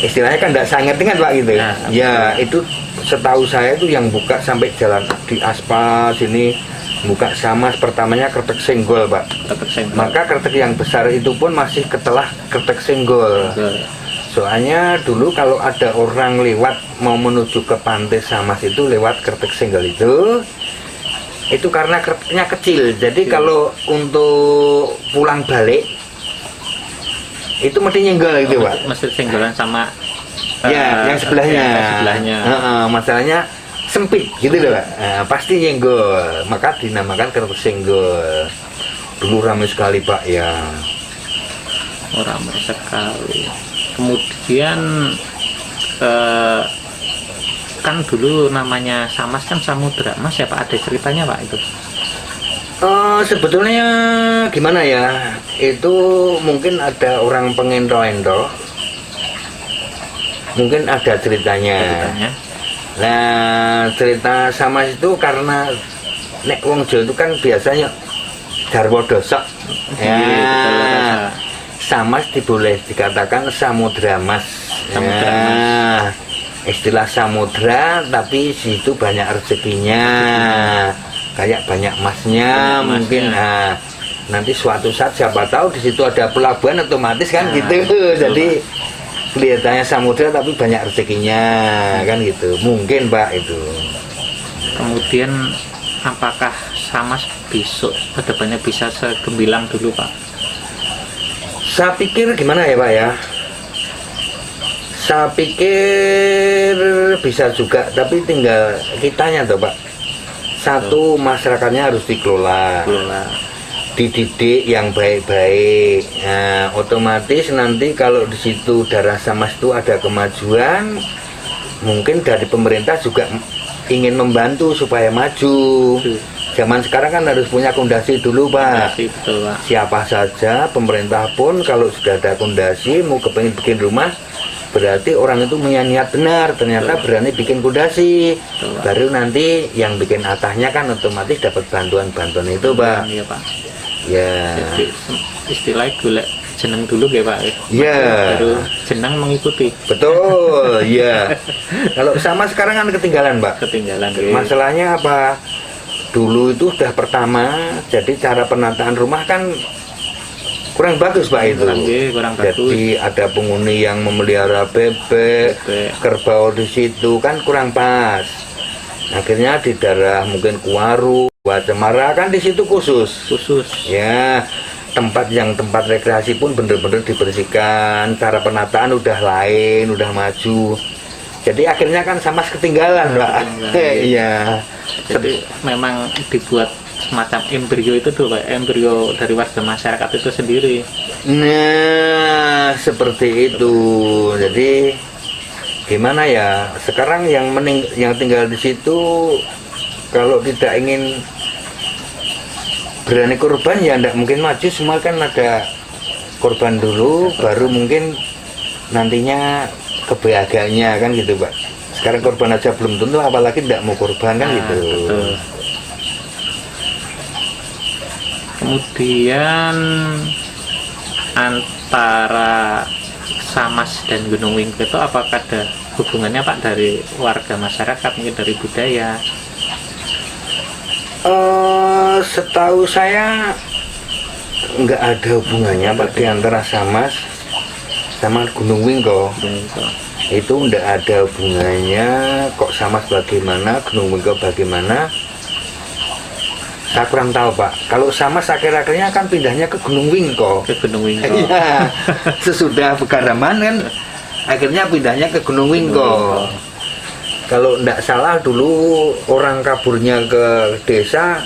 istilahnya kan tidak saya ngerti kan Pak gitu. Ya itu setahu saya itu yang buka sampai jalan di aspal sini, buka Samas pertamanya Kretek Senggol Pak. Maka kretek yang besar itu pun masih ketelah Kretek Senggol. Soalnya dulu kalau ada orang lewat mau menuju ke pantai Samas itu lewat Kretek Senggol itu karena kreteknya kecil. Jadi kalau untuk pulang balik itu mesti nyenggol gitu Pak. Mesti senggolan sama yang sebelahnya. Masalahnya sempit gitu loh Pak. Pasti nyenggol, maka dinamakan kretek senggol. Dulu ramai sekali Pak ya. Ramai sekali. Kemudian kan dulu namanya Samas kan Samudra Mas ya Pak, ada ceritanya Pak itu? Sebetulnya gimana ya, itu mungkin ada orang pengendo-endo mungkin ada ceritanya. Nah, cerita Samas itu karena nek wong Jawa itu kan biasanya garwa dosok. Ya, Samas boleh dikatakan samudra mas. Ya, istilah samudra tapi situ banyak rezekinya, kayak banyak masnya mungkin. Nah, nanti suatu saat siapa tahu di situ ada pelabuhan otomatis kan gitu. Jadi kelihatannya samudra tapi banyak rezekinya kan gitu. Mungkin Pak itu. Kemudian apakah Samas besok kedepannya bisa segemilang dulu Pak? Saya pikir gimana ya Pak ya? Saya pikir bisa juga, tapi tinggal kitanya tuh Pak. Satu, masyarakatnya harus dikelola, dididik yang baik-baik. Nah, otomatis nanti kalau di situ daerah Samas itu ada kemajuan, mungkin dari pemerintah juga ingin membantu supaya maju. Zaman sekarang kan harus punya pondasi dulu Pak. Betul, Pak. Siapa saja, pemerintah pun kalau sudah ada pondasi, mau kepengen bikin rumah, berarti orang itu punya niat benar, ternyata berani bikin pondasi. Baru nanti yang bikin atahnya kan otomatis dapat bantuan-bantuan itu Pak. Iya Pak. Ya. Jadi istilahnya golek jeneng dulu ya Pak. Ya. Baru jeneng mengikuti. Betul, ya. Kalau sama sekarang kan ketinggalan Pak. Ketinggalan. Masalahnya apa? Dulu itu sudah pertama, jadi cara penataan rumah kan kurang bagus Pak itu. Kurang jadi ada penghuni yang memelihara bebek, kerbau di situ kan kurang pas. Akhirnya di daerah mungkin Kuaru, Cemara kan di situ khusus. Ya, tempat rekreasi pun bener-bener dibersihkan, cara penataan udah lain, udah maju. Jadi akhirnya kan sama ketinggalan Pak. Iya. Jadi memang dibuat semacam embrio itu tuh Pak, embrio dari warga masyarakat itu sendiri. Nah, seperti itu. Jadi gimana ya? Sekarang yang tinggal di situ kalau tidak ingin berani korban ya tidak mungkin maju, semua kan ada korban dulu, baru mungkin nantinya kebahagiaannya kan gitu Pak. Sekarang korban aja belum tentu, apalagi tidak mau korban kan gitu. Betul. Kemudian antara Samas dan Gunung Wingko itu apakah ada hubungannya Pak dari warga masyarakat, mungkin dari budaya? Setahu saya nggak ada hubungannya Pak di antara Samas sama Gunung Wingko. Itu nggak ada hubungannya. Kok Samas bagaimana, Gunung Wingko bagaimana, saya kurang tahu Pak. Kalau Samas akhir-akhirnya kan pindahnya ke Gunung Wingko. Ke Gunung Wingko. Iya, sesudah Pegaraman kan akhirnya pindahnya ke Gunung Wingko. Kalau nggak salah dulu orang kaburnya ke desa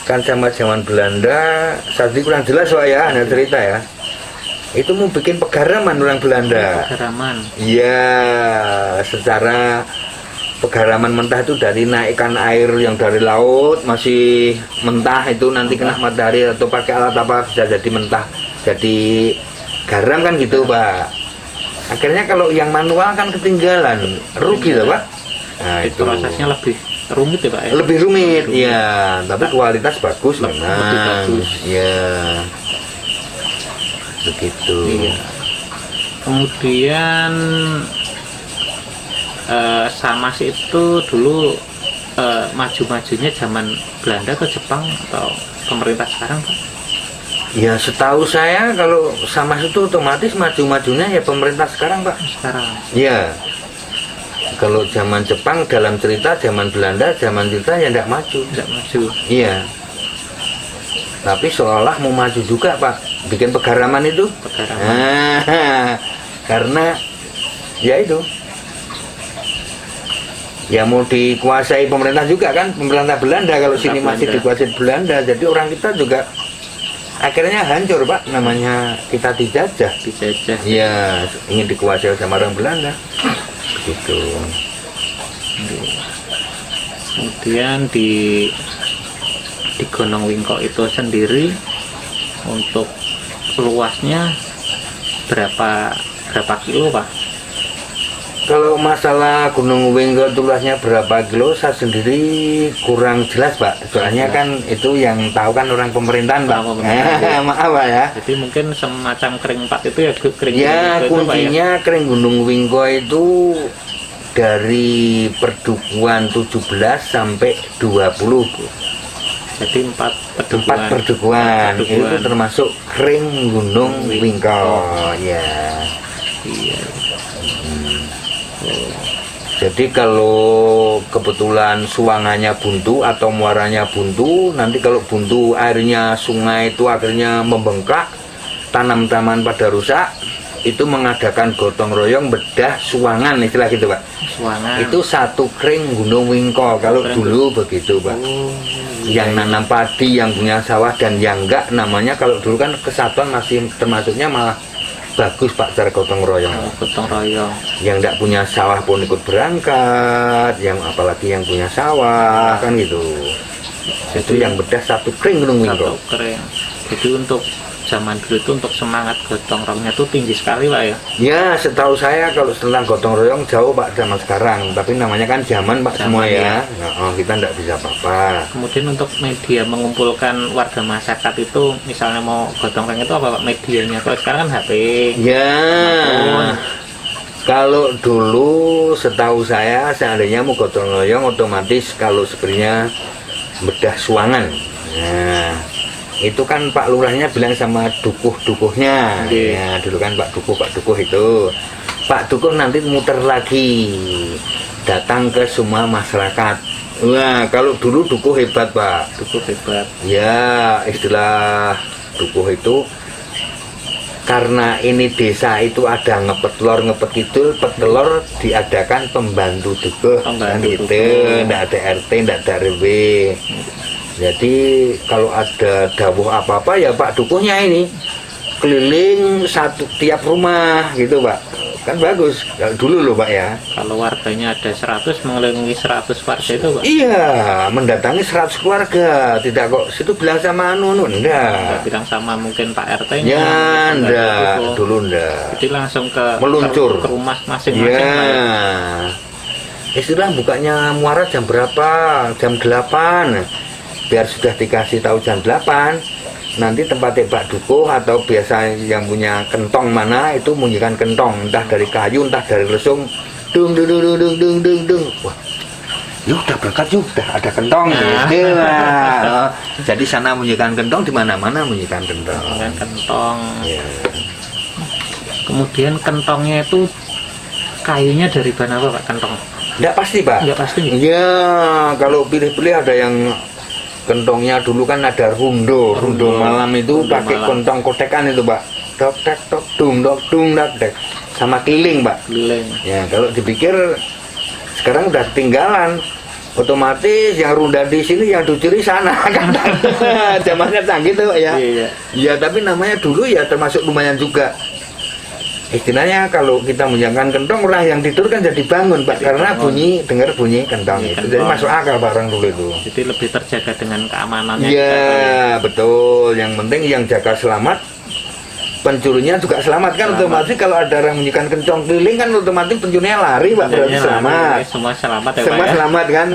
kan sama zaman Belanda, saya kurang jelas Pak ya, ada cerita ya. Itu mau bikin pegaraman orang Belanda. Pegaraman. Iya, secara pegaraman mentah itu dari naikkan air yang dari laut masih mentah itu nanti kena matahari atau pakai alat apa bisa jadi mentah, jadi garam kan gitu Pak. Akhirnya kalau yang manual kan ketinggalan, rugi lah Pak. Nah itu prosesnya lebih rumit ya Pak ya? Lebih rumit, ya, tapi kualitas bagus lebih memang. bagus. Ya. Begitu. Iya. Kemudian Samas itu dulu maju-majunya zaman Belanda atau Jepang atau pemerintah sekarang Pak? Ya setahu saya kalau Samas itu otomatis maju-majunya ya pemerintah sekarang Pak. Sekarang. Ya. Kalau zaman Jepang dalam cerita, zaman Belanda, zaman cerita ya tidak maju. Tidak maju. Iya. Tapi seolah mau maju juga Pak, bikin pegaraman itu. Pegaraman. Karena ya itu. Ya mau dikuasai pemerintah juga kan, pemerintah Belanda kalau sini masih dikuasai Belanda. Jadi orang kita juga akhirnya hancur Pak, namanya kita dijajah. Dijajah. Iya, ingin dikuasai sama orang Belanda. Gitu. Kemudian di Gunung Wingko itu sendiri untuk luasnya berapa kilo Pak? Kalau masalah Gunung Wingko itu luasnya berapa kilo, saya sendiri kurang jelas Pak. Soalnya kan itu yang tahu kan orang pemerintahan Pak. Maaf Pak ya. Jadi mungkin semacam kering 4 itu ya kering Ya Wingko itu, Pak, kuncinya kering Gunung Wingko itu dari perdukuhan 17 sampai 20. Jadi 4 Tempat perdukuhan itu termasuk kering Gunung Wingko. Ya. Iya. Jadi kalau kebetulan suangannya buntu atau muaranya buntu, nanti kalau buntu airnya sungai itu akhirnya membengkak, tanam-tanaman pada rusak, itu mengadakan gotong royong bedah suangan, istilah gitu Pak. Suangan. Itu satu kering Gunung Wingko kalau dulu begitu Pak. Yang nanam padi, yang punya sawah dan yang enggak, namanya kalau dulu kan kesatuan masih termasuknya malah bagus Pak cara gotong royong. Gotong royong. Yang tidak punya sawah pun ikut berangkat, yang apalagi yang punya sawah kan gitu. Itu yang bedah satu kering Gunung Wingko. Satu kering. Jadi untuk zaman dulu itu untuk semangat gotong royongnya tuh tinggi sekali Pak ya. Ya setahu saya kalau tentang gotong royong jauh Pak zaman sekarang. Tapi namanya kan zaman Pak semua ya. Nah, kita tidak bisa apa-apa. Kemudian untuk media mengumpulkan warga masyarakat itu, misalnya mau gotong royong itu apa Pak medianya? Kalau sekarang kan HP. Ya. Kalau dulu setahu saya seandainya mau gotong royong otomatis kalau sebenarnya bedah suangan. Nah, itu kan Pak Lurahnya bilang sama dukuh-dukuhnya. Ya, dulu kan Pak Dukuh itu. Pak Dukuh nanti muter lagi datang ke semua masyarakat. Wah, kalau dulu dukuh hebat Pak. Dukuh hebat. Ya, istilah dukuh itu karena ini desa itu ada ngepet kidul, petelor diadakan pembantu dukuh kan gitu. Nggak ada RT, nggak ada RW. Jadi kalau ada dawuh apa-apa ya Pak Dukuhnya ini keliling satu tiap rumah gitu Pak. Kan bagus kalau dulu loh Pak ya. Kalau warganya ada 100 mengelilingi 100 warga itu Pak. Iya, mendatangi 100 keluarga. Tidak kok situ bilang sama enggak. Enggak bilang sama mungkin Pak RT-nya. Ya, enggak. Dulu enggak. Jadi langsung ke meluncur ke rumah masing-masing. Ya. Istilah bukanya muara jam berapa? Jam 8. Biar sudah dikasih tahu jam 8, nanti tempat Pak Dukuh atau biasa yang punya kentong mana itu bunyikan kentong, entah dari kayu entah dari lesung, dung dung dung dung dung dung dung. Wah, yuk udah berangkat yuk, udah ada kentong gitu lah. Jadi sana bunyikan kentong, di mana-mana bunyikan kentong. Kentong. Ya. Kemudian kentongnya itu kayunya dari bahan apa Pak kentong? Enggak pasti Pak. Enggak pasti. Ya, kalau pilih-pilih ada yang kentongnya dulu kan ada rundo malam itu pakai kentong kotekan itu Pak, tok tek tok dung dak sama keliling Pak. Keliling. Ya kalau dipikir sekarang udah ketinggalan, otomatis yang runda di sini yang dicuri sana kan. Zamannya canggih tuh ya. Iya. Ya tapi namanya dulu ya termasuk lumayan juga. Istilahnya kalau kita menjalankan kentong, orang yang tidur kan jadi bangun Pak, karena dengar bunyi kentong itu. Jadi masuk akal Pak orang dulu itu. Jadi lebih terjaga dengan keamanannya. Iya betul. Yang penting yang jaga selamat, pencurinya juga selamat kan. Otomatis kalau ada orang menyikan kencong keliling kan otomatis pencurinya lari Pak, berarti selamat. Semua selamat ya Semua Pak ya? selamat kan.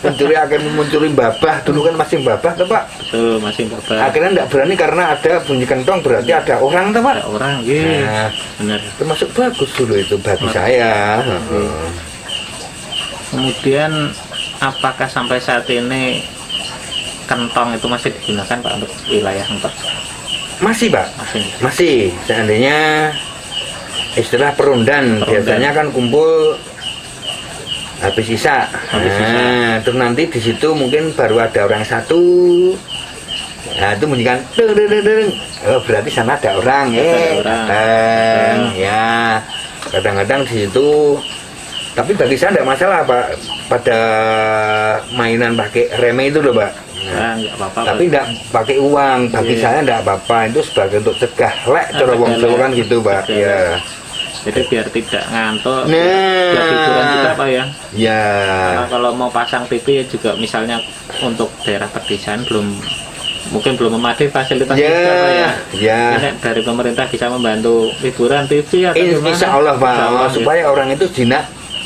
Pencuri akan mencuri babah, dulu kan masih babah tuh Pak. Betul, masih babah. Akhirnya tidak berani karena ada bunyi kentong, berarti ada orang tuh Pak. Ada orang, gitu. Nah, benar. termasuk bagus dulu itu bagi saya. Kemudian apakah sampai saat ini kentong itu masih digunakan Pak untuk wilayah Ngepet? Masih Pak, masih. Seandainya istilah perundan, biasanya kan kumpul habis sisa. Nah, terus nanti di situ mungkin baru ada orang satu. Nah, itu bunyikan deng deng deng deng. Oh, berarti sana ada orang datang. Ya, kadang-kadang di situ. Tapi bagi saya tidak masalah Pak, pada mainan pakai reme itu loh Pak. Nah, apa-apa, tapi tidak pakai uang, bagi saya tidak apa-apa, itu sebagai untuk cegah lek cara wong Jawa kan gitu Pak. Ya. Jadi biar tidak ngantuk, biar hiburan juga Pak ya. Ya. Karena kalau mau pasang TV ya juga misalnya untuk daerah pedesaan belum mungkin belum memadai fasilitas Ya, itu, Pak, ya. ya. Ini dari pemerintah bisa membantu hiburan TV atau gimana? Insya Allah Pak, Insya Allah, supaya orang itu jinak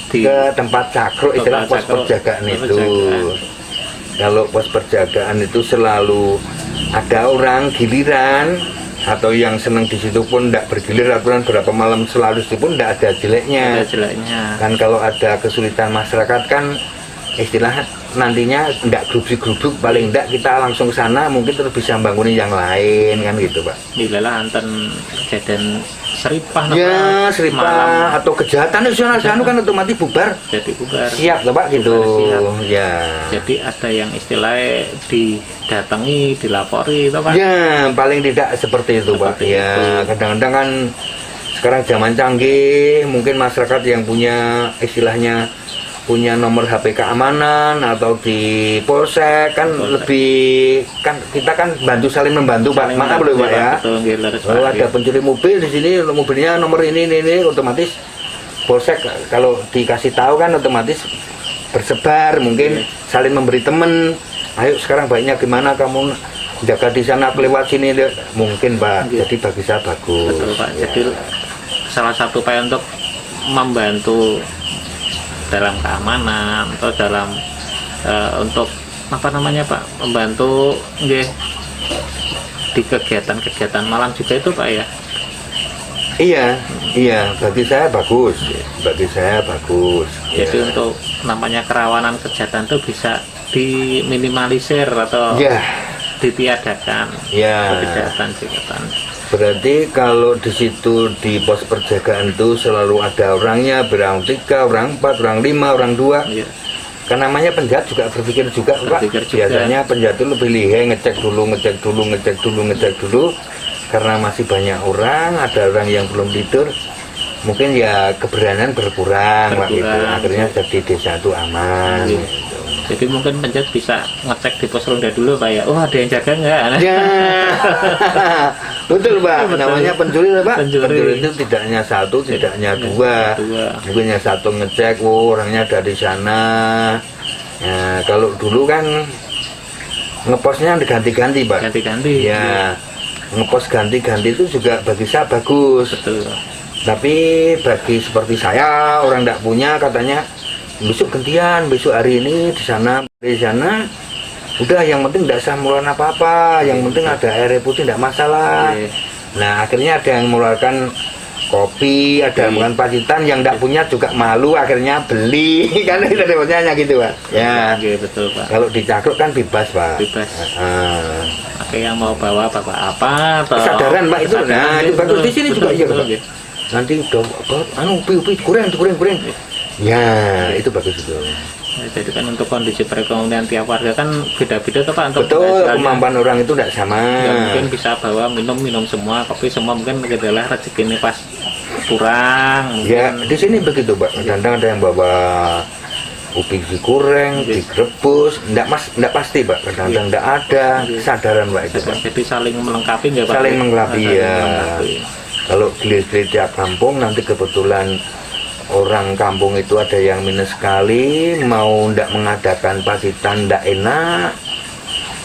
Di- ke tempat cakro, istilah tempat pos cakro, perjagaan pos itu. perjagaan. Kalau pos perjagaan itu selalu ada orang giliran atau yang senang di situ pun tidak bergilir, aturan berapa malam selalu itu pun tidak ada jeleknya. ada jeleknya. Kan kalau ada kesulitan masyarakat kan istilah nantinya tidak gerubuk-gerubuk, paling tidak kita langsung ke sana mungkin terus bisa bangunin yang lain kan gitu Pak. Bila anten kejadian seripah Ya, seripah malam atau kejahatan itu kan otomatis bubar. jadi bubar. Siap toh Pak gitu. Siap. Ya. Jadi ada yang istilahnya didatangi, dilapori itu Pak. Ya, paling tidak seperti itu Pak. Seperti Ya, itu. kadang-kadang kan sekarang zaman canggih, mungkin masyarakat yang punya istilahnya punya nomor HP keamanan atau di polsek kan Polsek. lebih kan kita kan bantu saling membantu Pak. Saling Maaf loh membantu, Pak ya. Betul, nggih, leres, Pak. Kalau ada pencuri mobil di sini mobilnya nomor ini otomatis polsek kalau dikasih tahu kan otomatis bersebar, mungkin saling memberi temen. Ayo sekarang baiknya gimana kamu jaga di sana, aku lewat sini deh. Mungkin Pak. Iya. Jadi bagi saya bagus. Betul Pak. Ya. Jadi salah satu upaya untuk membantu dalam keamanan atau dalam untuk apa namanya Pak, membantu nggih di kegiatan-kegiatan malam juga itu Pak ya. Iya, bagi saya bagus. Bagi saya bagus. Jadi Ya. untuk namanya kerawanan kejahatan itu bisa diminimalisir atau Ya, ditiadakan ya. kejahatan-kejahatan. Berarti kalau di situ di pos perjagaan itu selalu ada orangnya, orang 3, orang 4, orang 5, orang 2. Iya. Kan namanya penjahat juga berpikir juga Pak. Berpikir juga. Biasanya penjahat itu lebih lihai, ngecek dulu. Karena masih banyak orang, ada orang yang belum tidur. Mungkin ya keberanian berkurang Pak gitu. Berkurang. Akhirnya jadi desa itu aman. Iya. gitu. Jadi mungkin penjahat bisa ngecek di pos ronda dulu Pak ya. Oh ada yang jaga nggak? Ya, betul Pak. Betul. Namanya pencuri Pak. Pencuri. Itu tidak hanya satu, tidak hanya dua. Mungkin yang satu ngecek, oh orangnya ada di sana. Ya, kalau dulu kan ngeposnya diganti-ganti Pak. Ganti-ganti. Ya, ngepos ganti-ganti itu juga bagi saya bagus. Betul. Tapi bagi seperti saya orang tidak punya katanya besok gantian, besok hari ini di sana, udah yang penting tidak usah mengeluarkan apa-apa, yang penting ada air putih tidak masalah. Iya. Nah akhirnya ada yang mengeluarkan kopi, ada yang mengeluarkan pacitan, yang tidak punya juga malu akhirnya beli kan itu hanya gitu Pak. Ya, Oke, betul Pak. kalau dicakruk kan bebas Pak. Bebas. Ah. Oke, yang mau bawa bapak apa atau Kesadaran Pak itu, nah itu bagus di sini juga iya betul, Pak. nggih. Nanti udah upi kurang. Ya itu bagus itu. Ya, jadi kan untuk kondisi perekonomian tiap warga kan beda-beda tuh Pak untuk Betul, penghasilannya. kemampuan orang itu tidak sama. Ya, mungkin bisa bawa minum semua, kopi semua mungkin adalah rezeki ini pas kurang. Ya, Mungkin di sini begitu Pak. Kadang ada yang bawa ubi digoreng, Iya. direbus, enggak pasti Pak. Kadang-kadang enggak ada kesadaran Pak itu Pak. jadi saling melengkapi nggak Pak? Saling melengkapi, Saling ya. melengkapi. Kalau gelir-gelir tiap kampung nanti kebetulan orang kampung itu ada yang minus sekali, mau ndak mengadakan pasitan ndak enak,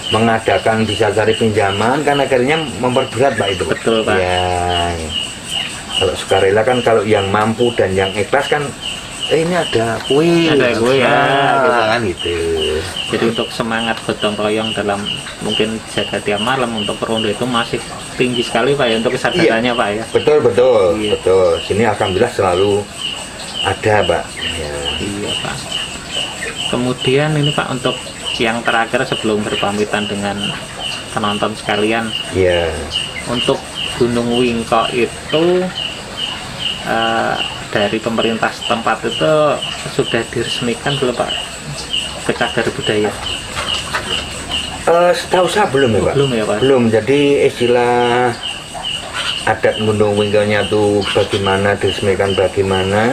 mengadakan bisa cari pinjaman kan akhirnya memperberat Pak itu. Betul, Pak. Ya. Kalau sukarela kan kalau yang mampu dan yang ikhlas kan ini ada kue, Ada kue, ya, gitu. kan gitu. Jadi untuk semangat gotong royong dalam mungkin jaga tiap malam untuk rondo itu masih tinggi sekali Pak ya untuk kesadarannya Pak ya. Betul. Iya. Betul. Sini alhamdulillah selalu ada Pak. Ya. Iya Pak. Kemudian ini Pak untuk yang terakhir sebelum berpamitan dengan penonton sekalian, Ya. untuk Gunung Wingko itu dari pemerintah setempat itu sudah diresmikan belum Pak ke cagar budaya? Setahu saya belum ya Pak. Belum ya, Pak? Belum. Jadi istilah adat Gunung Wingkonya tuh bagaimana diresmikan bagaimana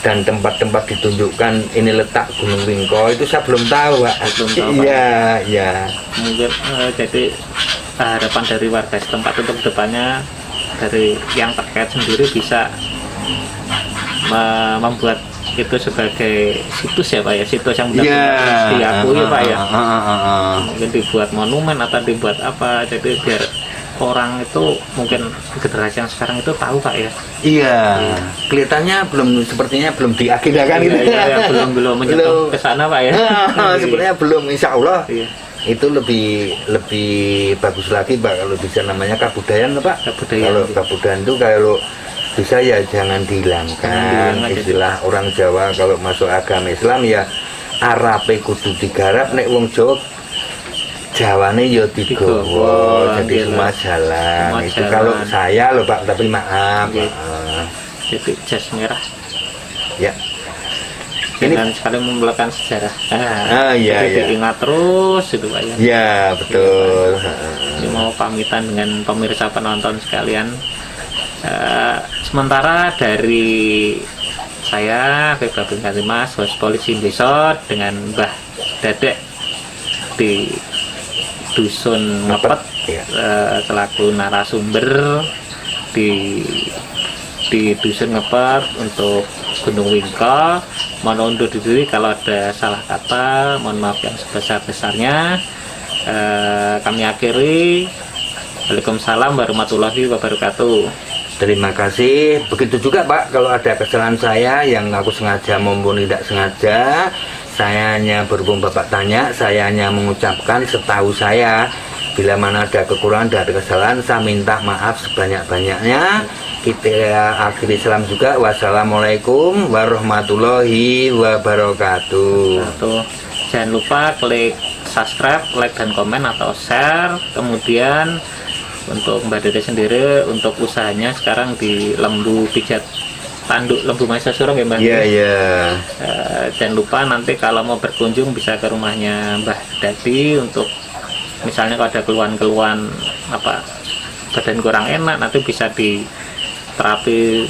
dan tempat-tempat ditunjukkan ini letak Gunung Wingko itu saya belum tahu Pak. Belum tahu, Pak. Iya. Mungkin jadi harapan dari warga setempat untuk depannya dari yang terkait sendiri bisa membuat itu sebagai situs ya Pak ya, situs yang Iya. benar-benar diakui Pak ya. Heeh. Mungkin dibuat monumen atau dibuat apa, jadi biar orang itu mungkin generasi yang sekarang itu tahu Pak ya. Iya, kelihatannya sepertinya belum diagendakan gitu. Iya, belum menyentuh ke sana Pak ya. Sebenarnya belum, insya Allah. Iya. Itu lebih bagus lagi Pak kalau bisa, namanya kabudayaan Pak. Kabudayaan. Kalau kabudayaan itu kalau bisa ya jangan dihilangkan. Istilah orang Jawa kalau masuk agama Islam ya arape kudu digarap, nek wong Jawa Jawane ya digowo, jadi semua jalan. Itu kalau saya loh Pak, tapi maaf. Jadi jas merah. Ya. Jangan sekali membelokkan sejarah. Iya, jadi iya. diingat terus itu Pak ya. Ya betul. Ini mau pamitan dengan pemirsa penonton sekalian. Sementara dari saya Beba bin Katimas, host Polisi Desa dengan Mbah Dadek di Dusun Ngepet, ya. selaku narasumber di Dusun Ngepet untuk Gunung Wingko. Mohon undur diri kalau ada salah kata, mohon maaf yang sebesar-besarnya. Kami akhiri. Waalaikumsalam warahmatullahi wabarakatuh. Terima kasih. Begitu juga Pak, kalau ada kesalahan saya yang aku sengaja maupun tidak sengaja, saya hanya berhubung Bapak tanya, saya hanya mengucapkan setahu saya. Bila mana ada kekurangan dan ada kesalahan, saya minta maaf sebanyak-banyaknya. Kita akhiri salam juga. Wassalamualaikum warahmatullahi wabarakatuh. Jangan lupa klik subscribe, like dan komen atau share. Kemudian untuk Mbak Dede sendiri, untuk usahanya sekarang di Lembu Pijat Tanduk Lembu Maisa Surong ya Mbak? Iya, iya. Jangan lupa nanti kalau mau berkunjung bisa ke rumahnya Mbah Dadi untuk misalnya kalau ada keluhan-keluhan apa badan kurang enak, nanti bisa di terapi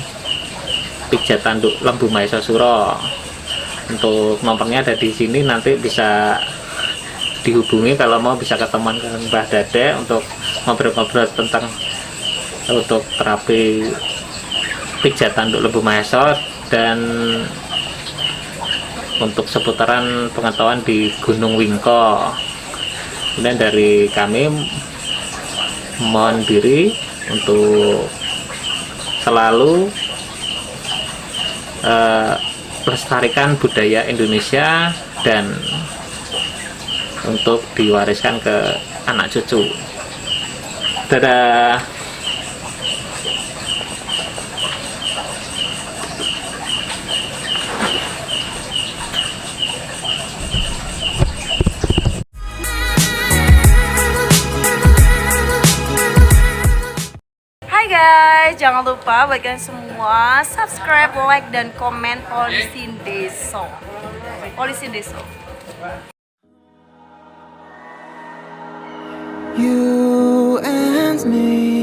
pijat tanduk Lembu Maisa Suro. Untuk nomornya ada di sini, nanti bisa dihubungi kalau mau, bisa ketemuan dengan Mbah Dade untuk ngobrol-ngobrol tentang untuk terapi pijat tanduk Lembu Maisa dan untuk seputaran pengetahuan di Gunung Wingko. Kemudian dari kami mohon diri untuk selalu melestarikan budaya Indonesia dan untuk diwariskan ke anak cucu. Dadah. Hai guys, jangan lupa buat kalian semua subscribe, like, dan komen Polisi Desa. Polisi Desa. You and me